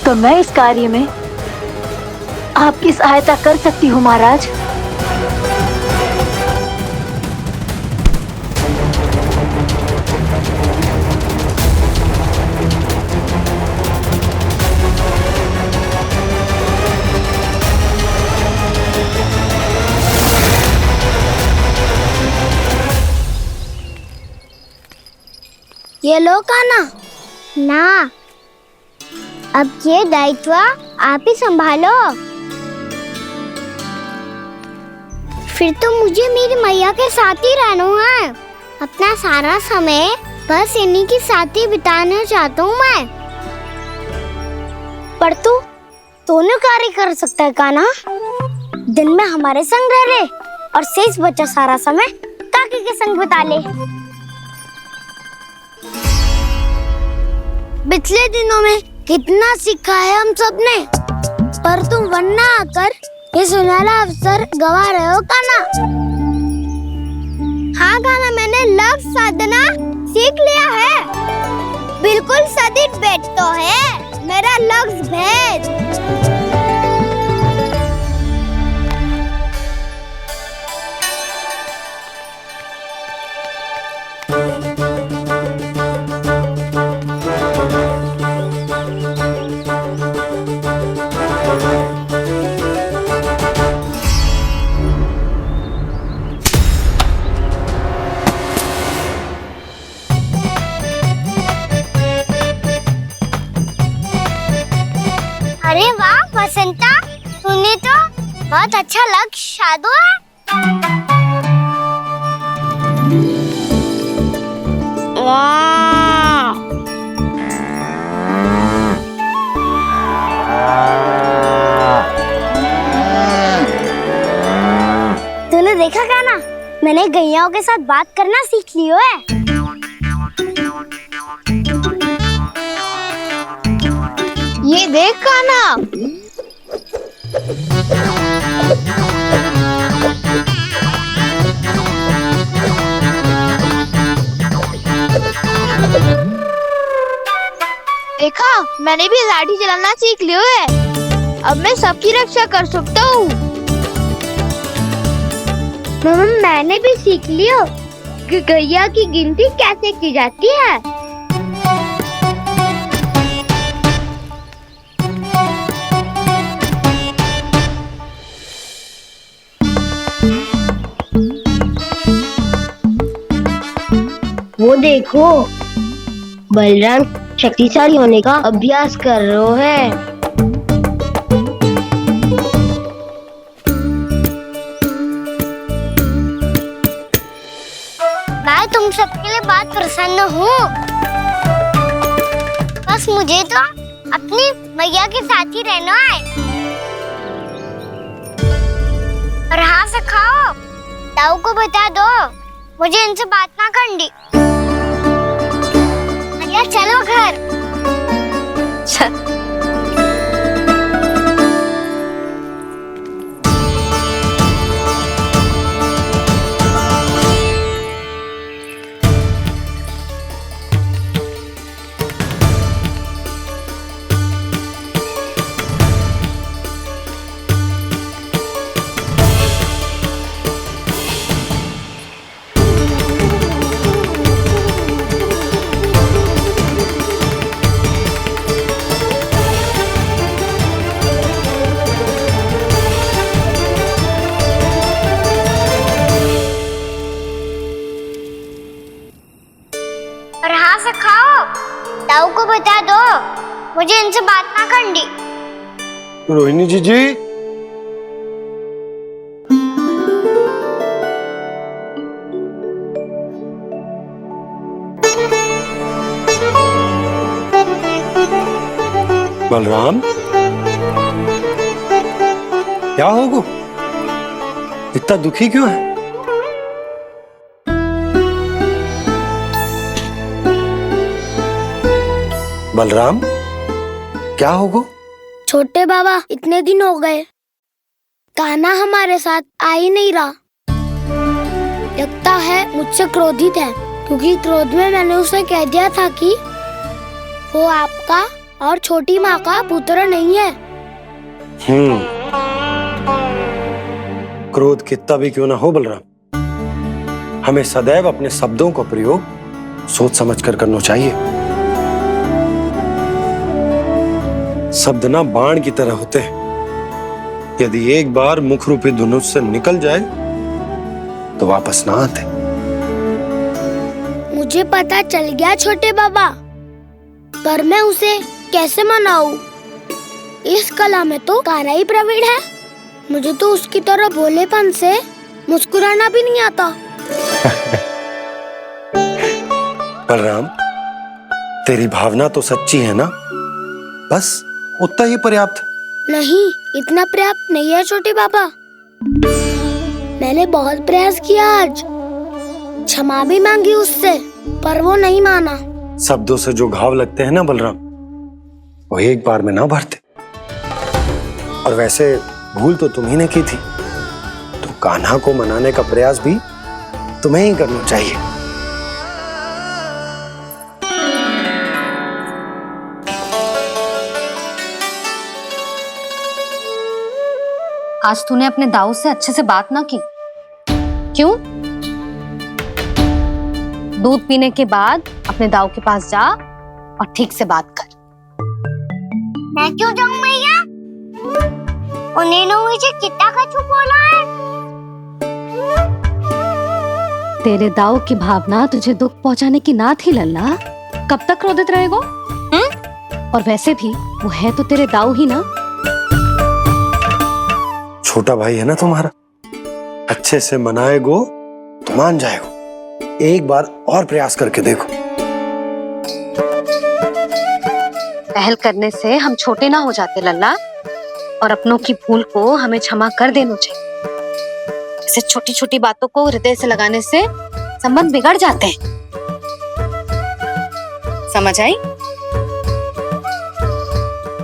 तो मैं इस कार्य में आपकी सहायता कर सकती हूँ महाराज। ये लो कान्हा। ना, अब ये दायित्व आप ही संभालो। फिर तो मुझे मेरी मैया के साथ ही रहना है। अपना सारा समय बस इन्हीं के साथ ही बिताना चाहता हूँ मैं। पर तू दोनों कार्य कर सकता है कान्हा। दिन में हमारे संग रह ले और शेष बचा सारा समय काकी के संग बिता ले। पिछले दिनों में कितना सीखा है हम सबने, पर तुम वरना आकर ये सुनहरा अवसर गवा रहे हो कान्हा। हाँ कान्हा, मैंने लक्ष्य साधना सीख लिया है। बिल्कुल सदित भेद तो है मेरा लक्ष्य भेद। अरे वाह बसंता, तूने तो बहुत अच्छा लक्ष्य साधा है। वाह, तूने देखा कान्हा, मैंने गैयाओं के साथ बात करना सीख लियो है। ये देख कान्हा, देखा, मैंने भी लाठी चलाना सीख लियो है। अब मैं सबकी रक्षा कर सकता हूँ। मैंने भी सीख लियो कि गैया की गिनती कैसे की जाती है। वो देखो, बलराम शक्तिशाली होने का अभ्यास कर रहे हैं। मैं तुम सबके लिए बहुत प्रसन्न हूँ, बस मुझे तो अपनी मैया के साथ ही रहना है। और हाँ से खाओ, ताऊ को बता दो मुझे इनसे बात ना करनी। मैया चलो घर। चल। और हाँ से खाओ, ताऊ को बता दो मुझे इनसे बात ना करनी। रोहिणी जी बलराम, क्या होगा? इतना दुखी क्यों है? बलराम, क्या होगा? छोटे बाबा, इतने दिन हो गए कान्हा हमारे साथ आ ही नहीं रहा। लगता है मुझसे क्रोधित है, क्योंकि क्रोध में मैंने उसे कह दिया था कि वो आपका और छोटी माँ का पुत्र नहीं है। क्रोध कितना भी क्यों ना हो बलराम, हमें सदैव अपने शब्दों का प्रयोग सोच समझ कर करना चाहिए। शब्द ना बाण की तरह होते हैं, यदि एक बार मुख रूपी धनुष से निकल जाए तो वापस ना आते। मुझे पता चल गया छोटे बाबा, पर मैं उसे कैसे मनाऊं? इस कला में तो कान्हा ही प्रवीण है। मुझे तो उसकी तरह भोलेपन से मुस्कुराना भी नहीं आता। बलराम, तेरी भावना तो सच्ची है ना, बस उतना ही पर्याप्त। नहीं, इतना पर्याप्त नहीं है छोटे बाबा। मैंने बहुत प्रयास किया, आज क्षमा भी मांगी उससे, पर वो नहीं माना। शब्दों से जो घाव लगते हैं ना बलराम, वो एक बार में ना भरते। और वैसे भूल तो तुम्ही ने की थी, तो कान्हा को मनाने का प्रयास भी तुम्हें ही करना चाहिए। आज तूने अपने दाऊ से अच्छे से बात ना की, क्यों? दूध पीने के बाद अपने दाऊ के पास जा और ठीक से बात कर। मैं क्यों जाऊं भैया? उन्होंने मुझे कितना कछु बोला है। तेरे दाऊ की भावना तुझे दुख पहुंचाने की ना थी लल्ला, कब तक क्रोधित रहेगो? और वैसे भी वो है तो तेरे दाऊ ही ना। छोटा भाई है ना तुम्हारा, अच्छे से मनाएगो तो मान जाएगो। एक बार और प्रयास करके देखो। पहल करने से हम छोटे ना हो जाते लल्ला, और अपनों की भूल को हमें क्षमा कर देना चाहिए। ऐसे छोटी छोटी बातों को हृदय से लगाने से संबंध बिगड़ जाते हैं। समझ आई?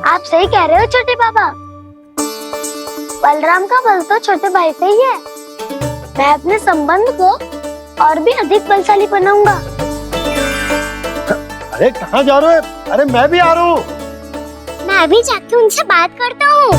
आप सही कह रहे हो छोटे बाबा। बलराम का बल तो छोटे भाई से ही है। मैं अपने संबंध को और भी अधिक बलशाली बनाऊंगा। अरे कहाँ जा रहे हो? अरे मैं भी आ रहा हूँ। मैं अभी जाके उनसे बात करता हूँ।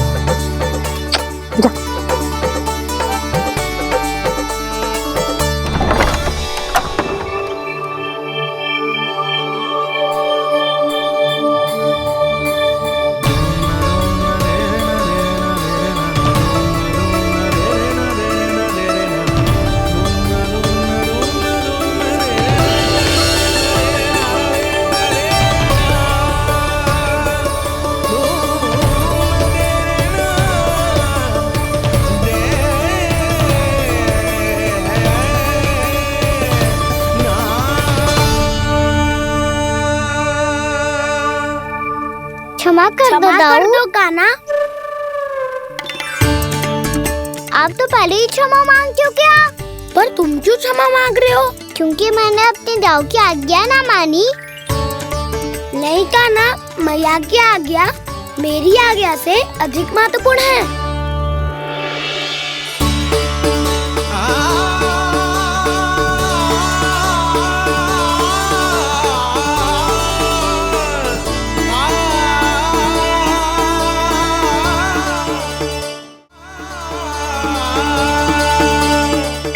क्षमा कर दो कान्हा। आप तो पहले ही क्षमा मांग चुके हो। पर तुम क्यों क्षमा मांग रहे हो? क्योंकि मैंने अपने दाऊ की आज्ञा ना मानी। नहीं कान्हा, मैया की आज्ञा मेरी आज्ञा से अधिक महत्वपूर्ण है।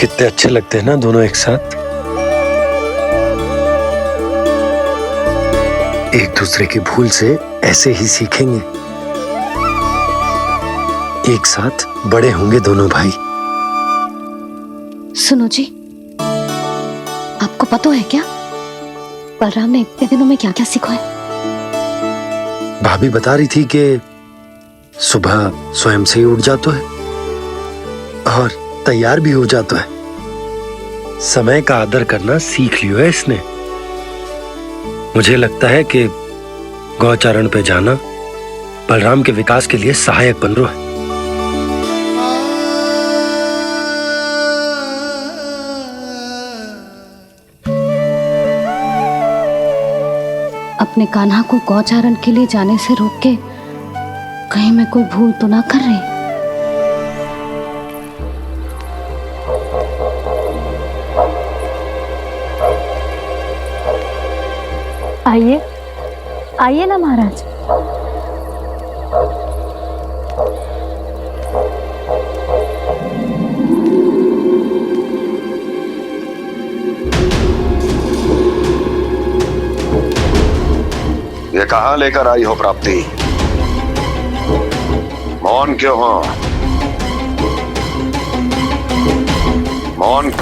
कितने अच्छे लगते हैं ना दोनों एक साथ। एक दूसरे की भूल से ऐसे ही सीखेंगे। एक साथ बड़े होंगे दोनों भाई। सुनो जी, आपको पता है क्या बलराम ने इतने दिनों में क्या क्या सीखा है? भाभी बता रही थी कि सुबह स्वयं से ही उठ जाता है और तैयार भी हो जाता है। समय का आदर करना सीख लियो है इसने। मुझे लगता है कि गौचारण पे जाना बलराम के विकास के लिए सहायक बन रहा है। अपने कान्हा को गौचारण के लिए जाने से रोक के कहीं मैं कोई भूल तो ना कर रही? आइए आइए ना महाराज। ये कहाँ लेकर आई हो प्राप्ति? मौन क्यों हो? मौन।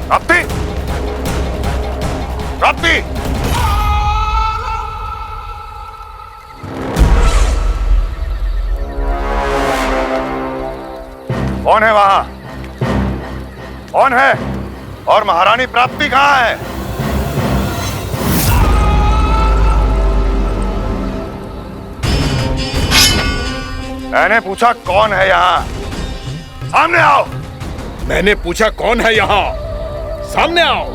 प्राप्ति, प्राप्ति, कौन है वहां? कौन है? और महारानी प्राप्ति कहाँ है? मैंने पूछा कौन है यहाँ? सामने आओ। मैंने पूछा कौन है यहाँ? सामने आओ।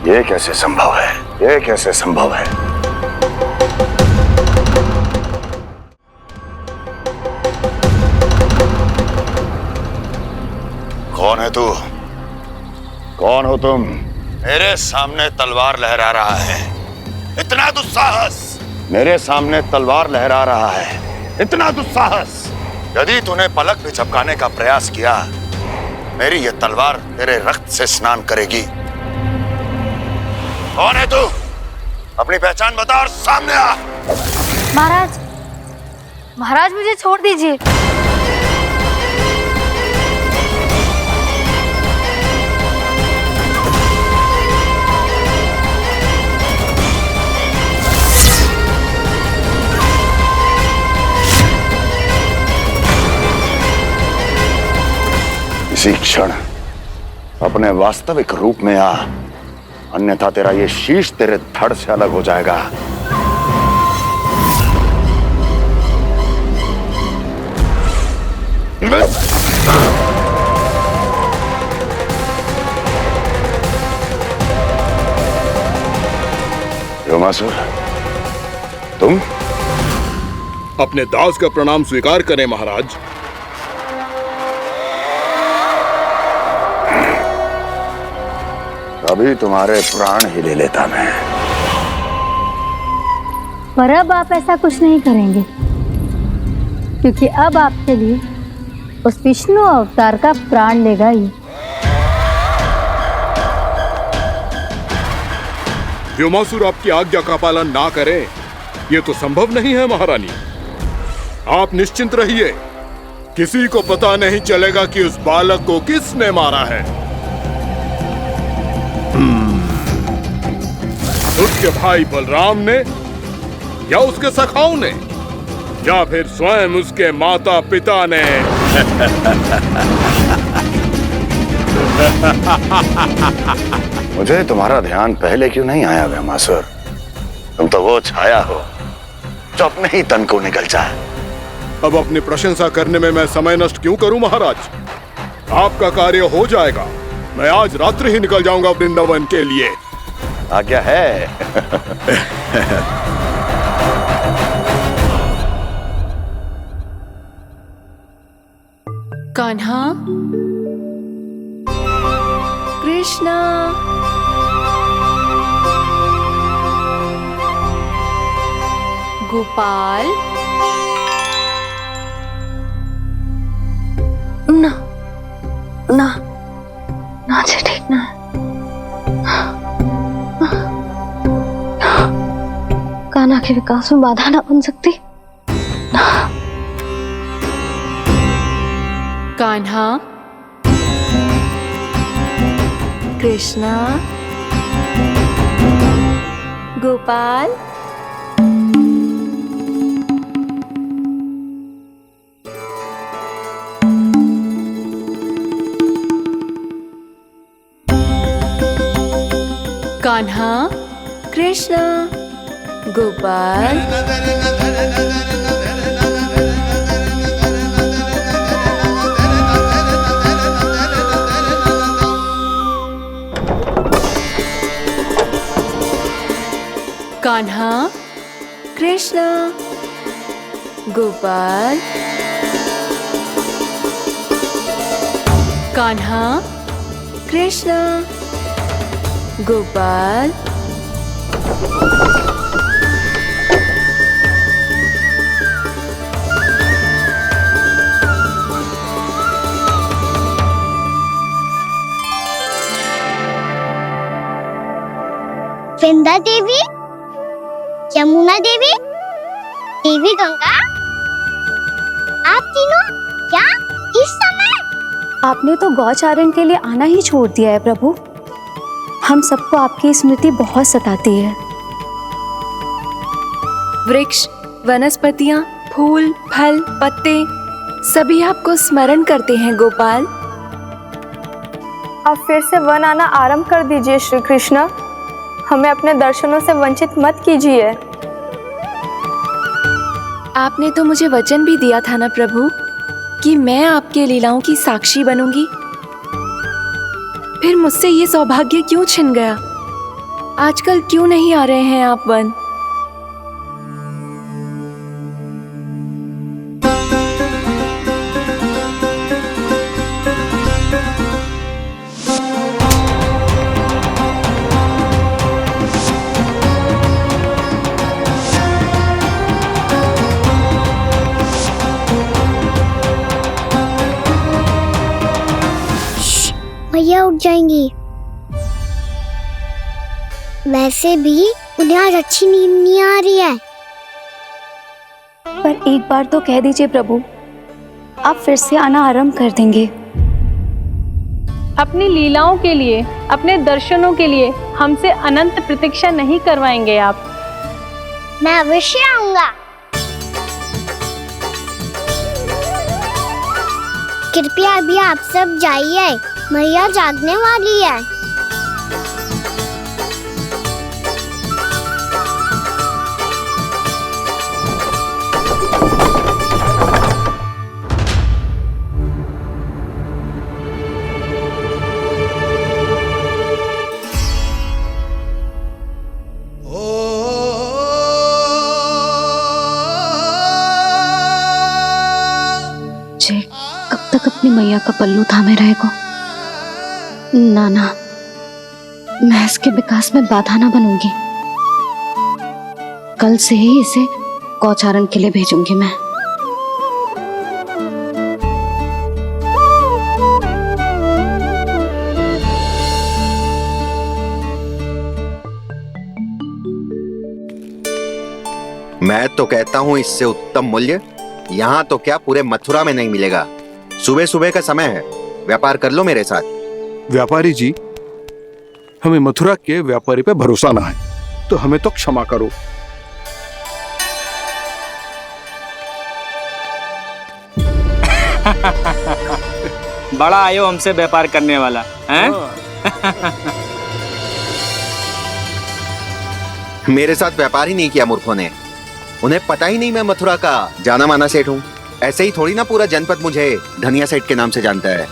ये कैसे संभव है? ये कैसे संभव है? कौन है तू? कौन हो तुम? मेरे सामने तलवार लहरा रहा है। इतना दुस्साहस! मेरे सामने तलवार लहरा रहा है। इतना दुस्साहस! यदि तूने पलक भी झपकाने का प्रयास किया, मेरी ये तलवार तेरे रक्त से स्नान करेगी। कौन है तू? अपनी पहचान बता और सामने आ। महाराज, महाराज मुझे छोड़ दीजिए। इसी क्षण अपने वास्तविक रूप में आ, अन्यथा तेरा ये शीश तेरे धड़ से अलग हो जाएगा। व्योमासुर, तुम? अपने दास का प्रणाम स्वीकार करें महाराज। अभी तुम्हारे प्राण ही ले लेता मैं। पर अब आप ऐसा कुछ नहीं करेंगे, क्योंकि अब आपके लिए उस विष्णु अवतार का प्राण लेगा ही। व्योमासुर आपकी आज्ञा का पालन ना करें, ये तो संभव नहीं है महारानी। आप निश्चिंत रहिए, किसी को पता नहीं चलेगा कि उस बालक को किसने मारा है। उसके भाई बलराम ने या उसके सखाओं ने? या फिर स्वयं उसके माता पिता ने? मुझे तुम्हारा ध्यान पहले क्यों नहीं आया व्योमासुर? तुम तो वो छाया हो जो अपने ही तन को निगल जाए। अब अपनी प्रशंसा करने में मैं समय नष्ट क्यों करूं महाराज? आपका कार्य हो जाएगा। मैं आज रात्रि ही निकल जाऊंगा वृंदावन के लिए। आज्ञा है। कान्हा, कृष्णा, गोपाल। ना ना ना जी, ठीक ना। कान्हा के विकास में बाधा ना बन सकती। कान्हा, कृष्णा, गोपाल। कान्हा, कृष्णा, गोपाल। कान्हा, कृष्णा, गोपाल। कान्हा, कृष्णा, गोपाल। वृंदा देवी, यमुना देवी, देवी गंगा, आप तीनों क्या इस समय? आपने तो गौचारण के लिए आना ही छोड़ दिया है प्रभु। हम सबको आपकी स्मृति बहुत सताती है। वृक्ष, वनस्पतियां, फूल, फल, पत्ते सभी आपको स्मरण करते हैं गोपाल। अब फिर से वन आना आरंभ कर दीजिए श्री कृष्ण। हमें अपने दर्शनों से वंचित मत कीजिए। आपने तो मुझे वचन भी दिया था ना प्रभु कि मैं आपके लीलाओं की साक्षी बनूंगी। फिर मुझसे ये सौभाग्य क्यों छिन गया? आजकल क्यों नहीं आ रहे हैं आप वन? भैया उठ जाएंगी। वैसे भी उन्हें आज अच्छी नींद नहीं आ रही है। पर एक बार तो कह दीजिए प्रभु, आप फिर से आना आरंभ कर देंगे। अपनी लीलाओं के लिए, अपने दर्शनों के लिए हमसे अनंत प्रतीक्षा नहीं करवाएंगे आप? मैं अवश्य आऊंगा। कृपया अभी आप सब जाइए, मैया जागने वाली है। जे कब तक अपनी मैया का पल्लू थामे रहेगा? ना ना, मैं इसके विकास में बाधा ना बनूंगी। कल से ही इसे गौचारण के लिए भेजूंगी मैं। मैं तो कहता हूँ इससे उत्तम मूल्य यहाँ तो क्या पूरे मथुरा में नहीं मिलेगा। सुबह सुबह का समय है, व्यापार कर लो मेरे साथ। व्यापारी जी, हमें मथुरा के व्यापारी पे भरोसा ना है, तो हमें तो क्षमा करो। बड़ा आयो हमसे व्यापार करने वाला हैं? मेरे साथ व्यापार ही नहीं किया मूर्खों ने। उन्हें पता ही नहीं मैं मथुरा का जाना माना सेठ हूँ। ऐसे ही थोड़ी ना पूरा जनपद मुझे धनिया सेठ के नाम से जानता है।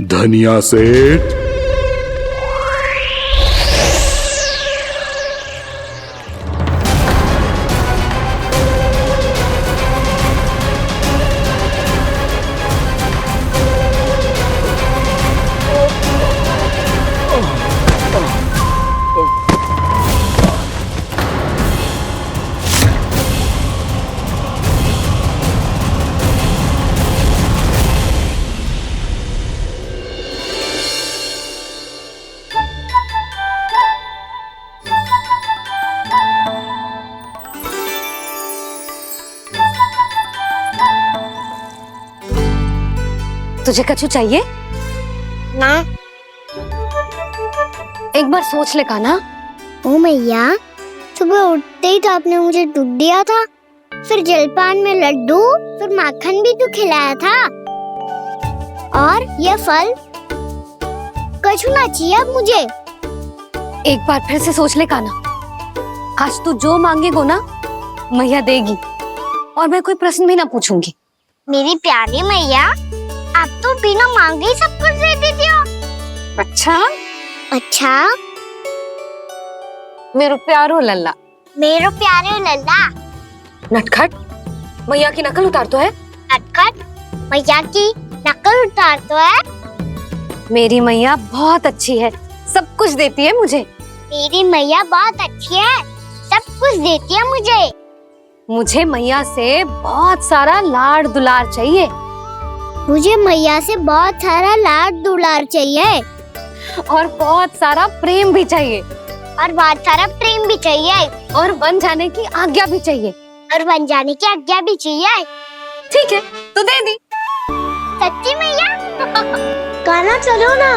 धनिया सेठ? तुझे कछु चाहिए? ना। एक बार सोच ले कान्हा। ओ मैया, सुबह उठते ही तो आपने मुझे दूध दिया था, फिर जलपान में लड्डू, फिर माखन भी तो खिलाया था। और ये फल कछु ना चाहिए अब मुझे। एक बार फिर से सोच ले कान्हा। आज तू जो मांगेगो ना मैया देगी, और मैं कोई प्रश्न भी ना पूछूंगी। मेरी प्यारी मैया, आप तो बिना मांगे ही सब कुछ दे देती हो। अच्छा? अच्छा? मेरो प्यारो लल्ला। मेरो प्यारे लल्ला। नटखट, मैया की नकल उतार तो है। नटखट, मैया की नकल उतार तो है। मेरी मैया बहुत अच्छी है, सब कुछ देती है मुझे। मेरी मैया बहुत अच्छी है, सब कुछ देती है मुझे। मुझे मैया से बहुत सारा लाड़ दुलार चाहिए। मुझे मैया से बहुत सारा लाड दुलार चाहिए। और बहुत सारा प्रेम भी चाहिए। और बहुत सारा प्रेम भी चाहिए। और बन जाने की आज्ञा भी चाहिए। और बन जाने की आज्ञा भी चाहिए। ठीक है, तो दे दी। सच्ची मैया? गाना चलो ना।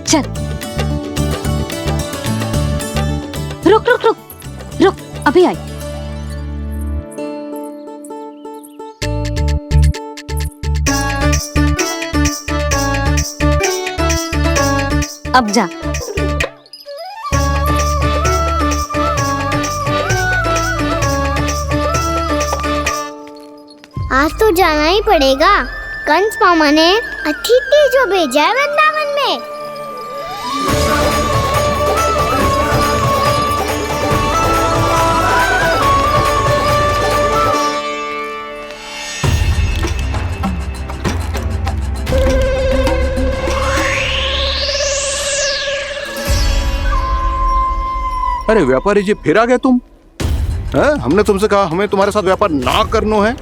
चल। रुक रुक रुक रुक, अभी आई। अब जा। आज तो जाना ही पड़ेगा। कंस मामा ने अतिथि जो भेजा है वृंदावन में। अरे व्यापारी जी, फिर आ गए तुम? है? हमने तुमसे कहा हमें तुम्हारे साथ व्यापार ना करनो है,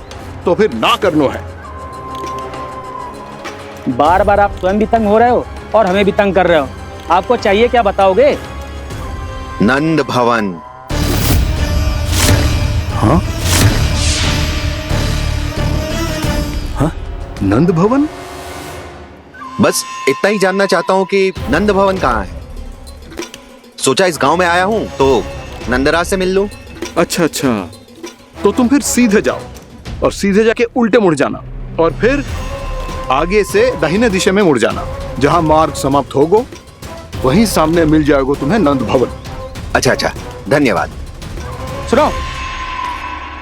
तो फिर ना करनो है। बार बार आप स्वयं भी तंग हो रहे हो और हमें भी तंग कर रहे हो। आपको चाहिए क्या बताओगे? नंद भवन। हाँ? हाँ? नंद भवन? बस इतना ही जानना चाहता हूँ कि नंद भवन कहाँ है। सोचा इस गांव में आया हूँ तो नंदराज से मिल लूं। अच्छा अच्छा, तो तुम फिर सीधे जाओ और सीधे जाके उल्टे मुड़ जाना, और फिर आगे से दाहिने दिशा में मुड़ जाना। जहां मार्ग समाप्त होगो वहीं सामने मिल जाएगा तुम्हें नंद भवन। अच्छा अच्छा, धन्यवाद। सुनो,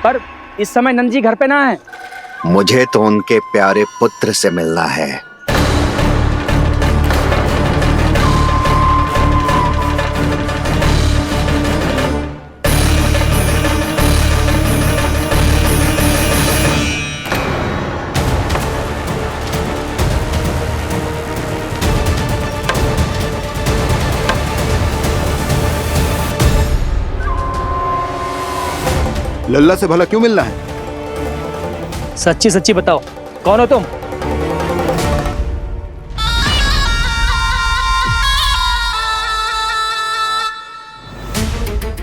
पर इस समय नंद जी घर पे ना है। मुझे तो उनके प्यारे पुत्र से मिलना है। लल्ला से भला क्यों मिलना है? सच्ची सच्ची बताओ, कौन हो तुम?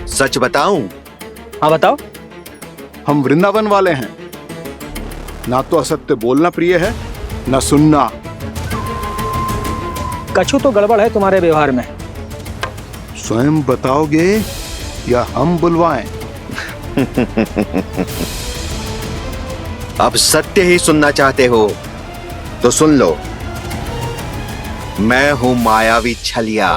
सच बताऊं? हाँ बताओ। हम वृंदावन वाले हैं। ना तो असत्य बोलना प्रिय है, ना सुनना। कछु तो गड़बड़ है तुम्हारे व्यवहार में। स्वयं बताओगे या हम बुलवाएं? अब सत्य ही सुनना चाहते हो तो सुन लो। मैं हूं मायावी छलिया।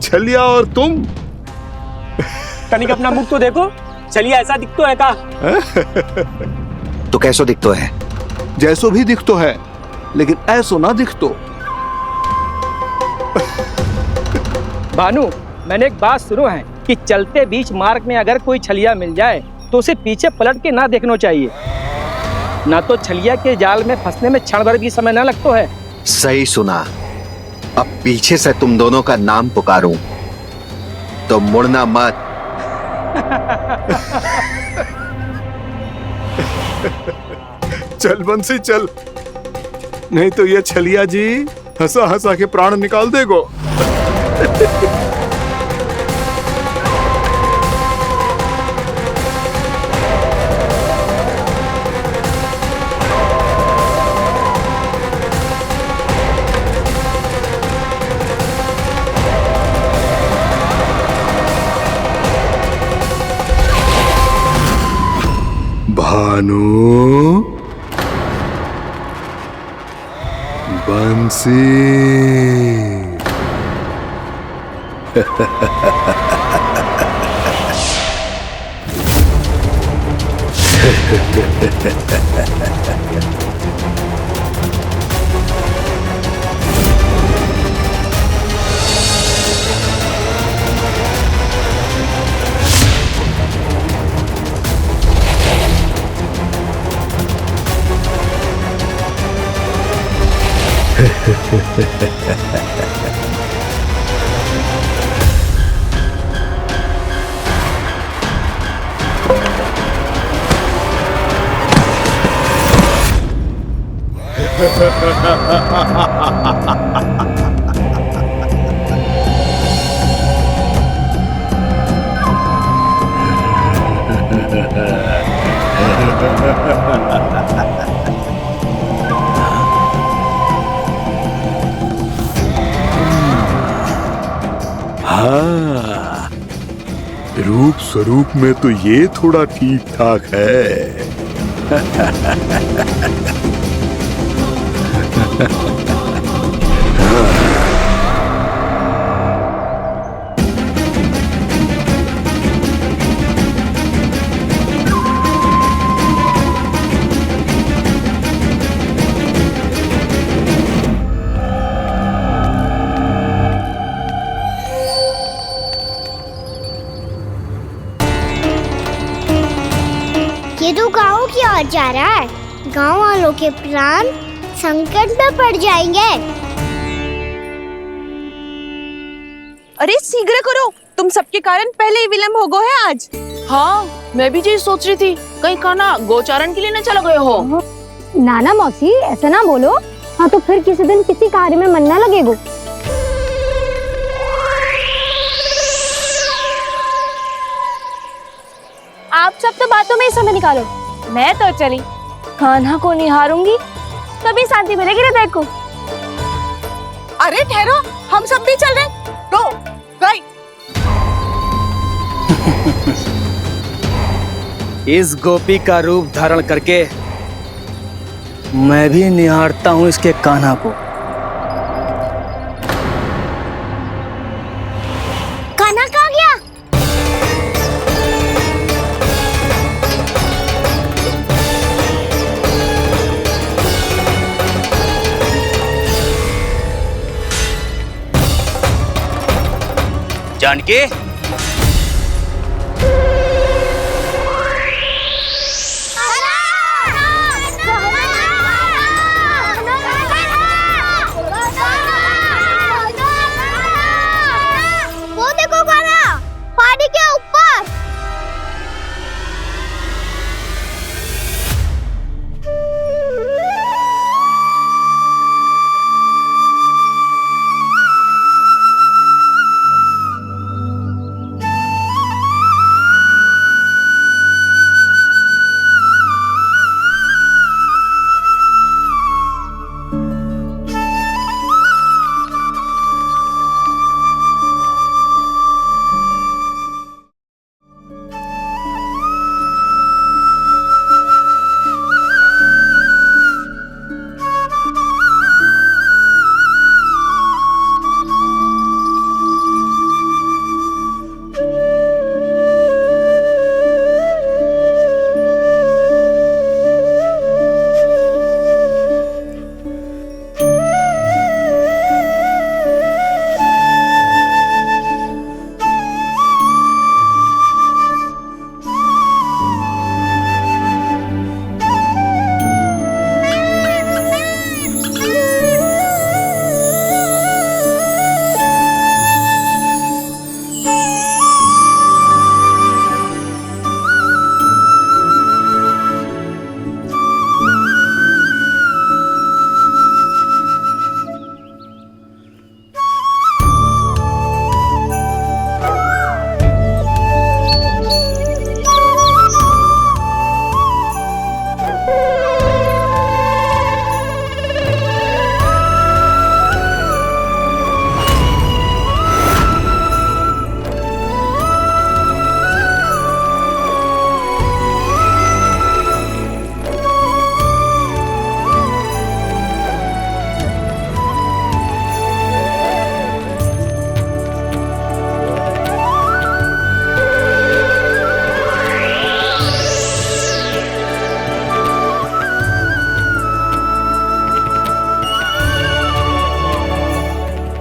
छलिया और तुम? कनिक अपना मुख तो देखो, चलिए ऐसा दिखतो है का? तो कैसो दिखतो है? जैसो भी दिखतो है, लेकिन ऐसो ना दिखतो। भानु, मैंने एक बात सुनो है कि चलते बीच मार्ग में अगर कोई छलिया मिल जाए तो उसे पीछे पलट के ना देखना चाहिए, ना तो छलिया के जाल में फंसने में क्षण भर भी समय ना लगता है। सही सुना। अब पीछे से तुम दोनों का नाम पुकारूं तो मुड़ना मत। चल बंसी चल, नहीं तो ये छलिया जी हंसा हंसा के प्राण निकाल देगो। भानु, बंसी। हाँ, रूप स्वरूप में तो ये थोड़ा ठीक ठाक है। ये तो गाँव की ओर जा रहा है। गाँव वालों के प्राण संकट में पड़ जाएंगे। अरे शीघ्र करो, तुम सबके कारण पहले ही विलम्ब हो गो है आज। हाँ, मैं भी यही सोच रही थी, कहीं कान्हा गोचारण के लिए न चला गए हो। नाना मौसी ऐसे ना बोलो। हाँ तो फिर किसी दिन किसी कार्य में मन ना लगेगो। आप सब तो बातों में ही समय निकालो। मैं तो चली, कान्हा को निहारूंगी तभी शांति मिलेगी हृदय को। अरे ठहरो, हम सब भी चल रहे। रो, गई। इस गोपी का रूप धारण करके मैं भी निहारता हूँ इसके कान्हा को। कान्हा कहाँ गया? जानकी, वो देखो कान्हा, पहाड़ी के ऊपर।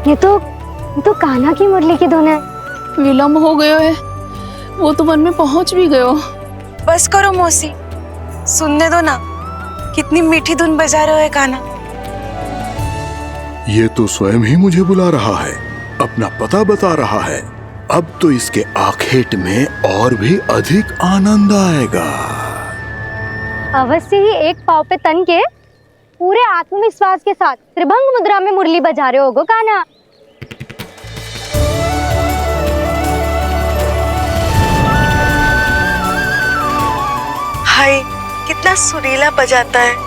ये तो कान्हा की मुरली की धुन है। विलम्ब हो गयो है, वो तो वन में पहुंच भी गयो। बस करो मौसी, सुनने दो ना, कितनी मीठी धुन बजा रहे हो कान्हा। ये तो स्वयं ही मुझे बुला रहा है, अपना पता बता रहा है। अब तो इसके आखेट में और भी अधिक आनंद आएगा। अवश्य ही एक पाँव पे तन के पूरे आत्मविश्वास के साथ त्रिभंग मुद्रा में मुरली बजा रहे होगो कान्हा। हाय, कितना सुरीला बजाता है।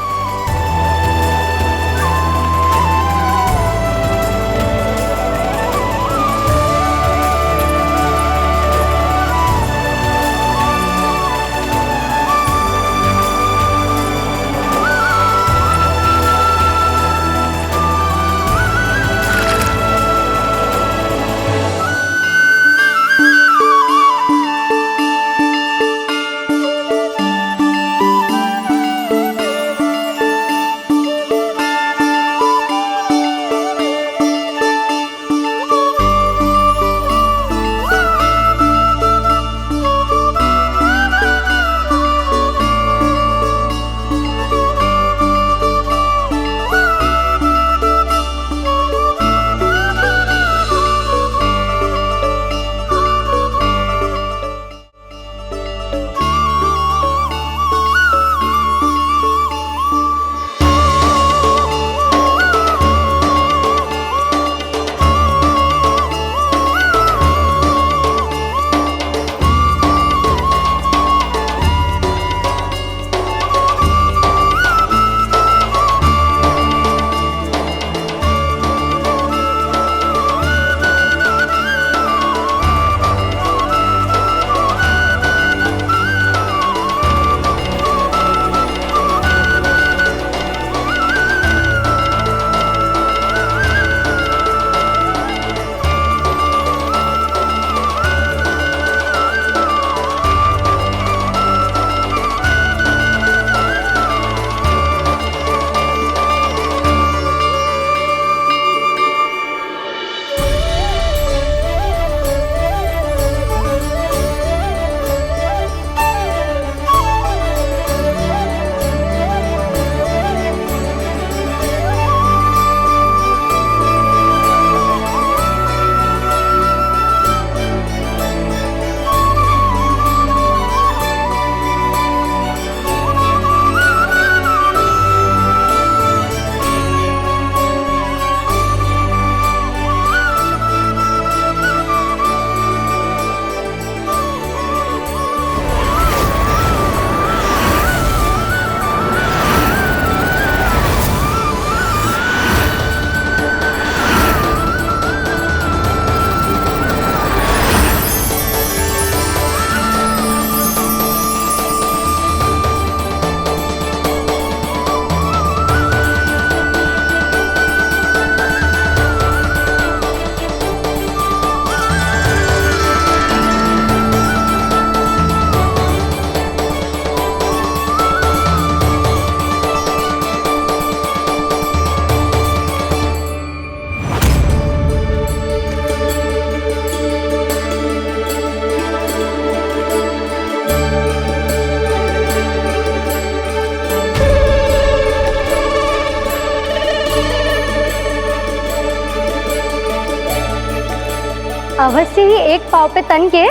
अवश्य ही एक पाँव पे तन के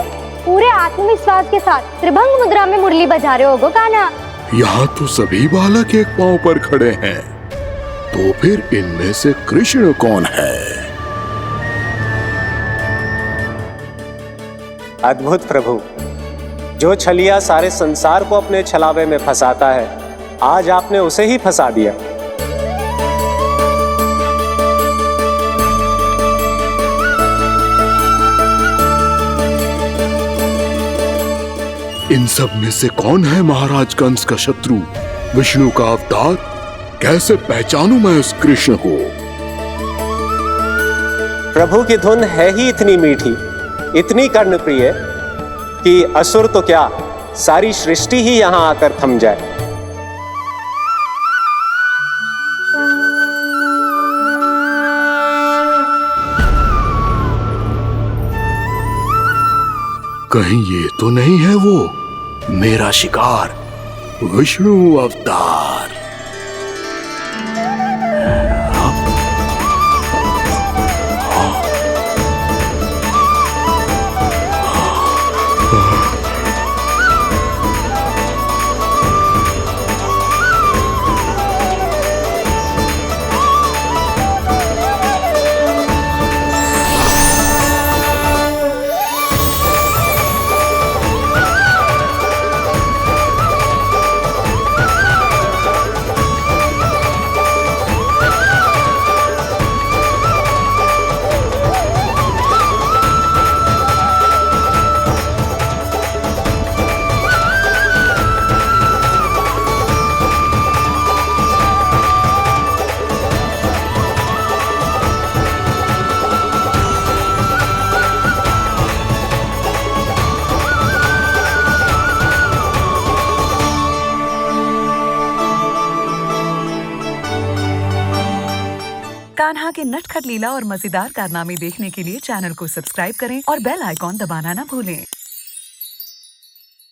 पूरे आत्मविश्वास के साथ त्रिभंग मुद्रा में मुरली बजा रहे होगो कान्हा। यहाँ तो सभी बालक एक पांव पर खड़े हैं, तो फिर इनमें से कृष्ण कौन है? अद्भुत प्रभु, जो छलिया सारे संसार को अपने छलावे में फंसाता है, आज आपने उसे ही फंसा दिया। इन सब में से कौन है महाराज कंस का शत्रु, विष्णु का अवतार? कैसे पहचानूं मैं उस कृष्ण को? प्रभु की धुन है ही इतनी मीठी, इतनी कर्णप्रिय कि असुर तो क्या, सारी सृष्टि ही यहाँ आकर थम जाए। कहीं ये तो नहीं है वो मेरा शिकार विष्णु अवतार? कान्हा के नटखट लीला और मजेदार कारनामे देखने के लिए चैनल को सब्सक्राइब करें और बेल आइकॉन दबाना ना भूलें।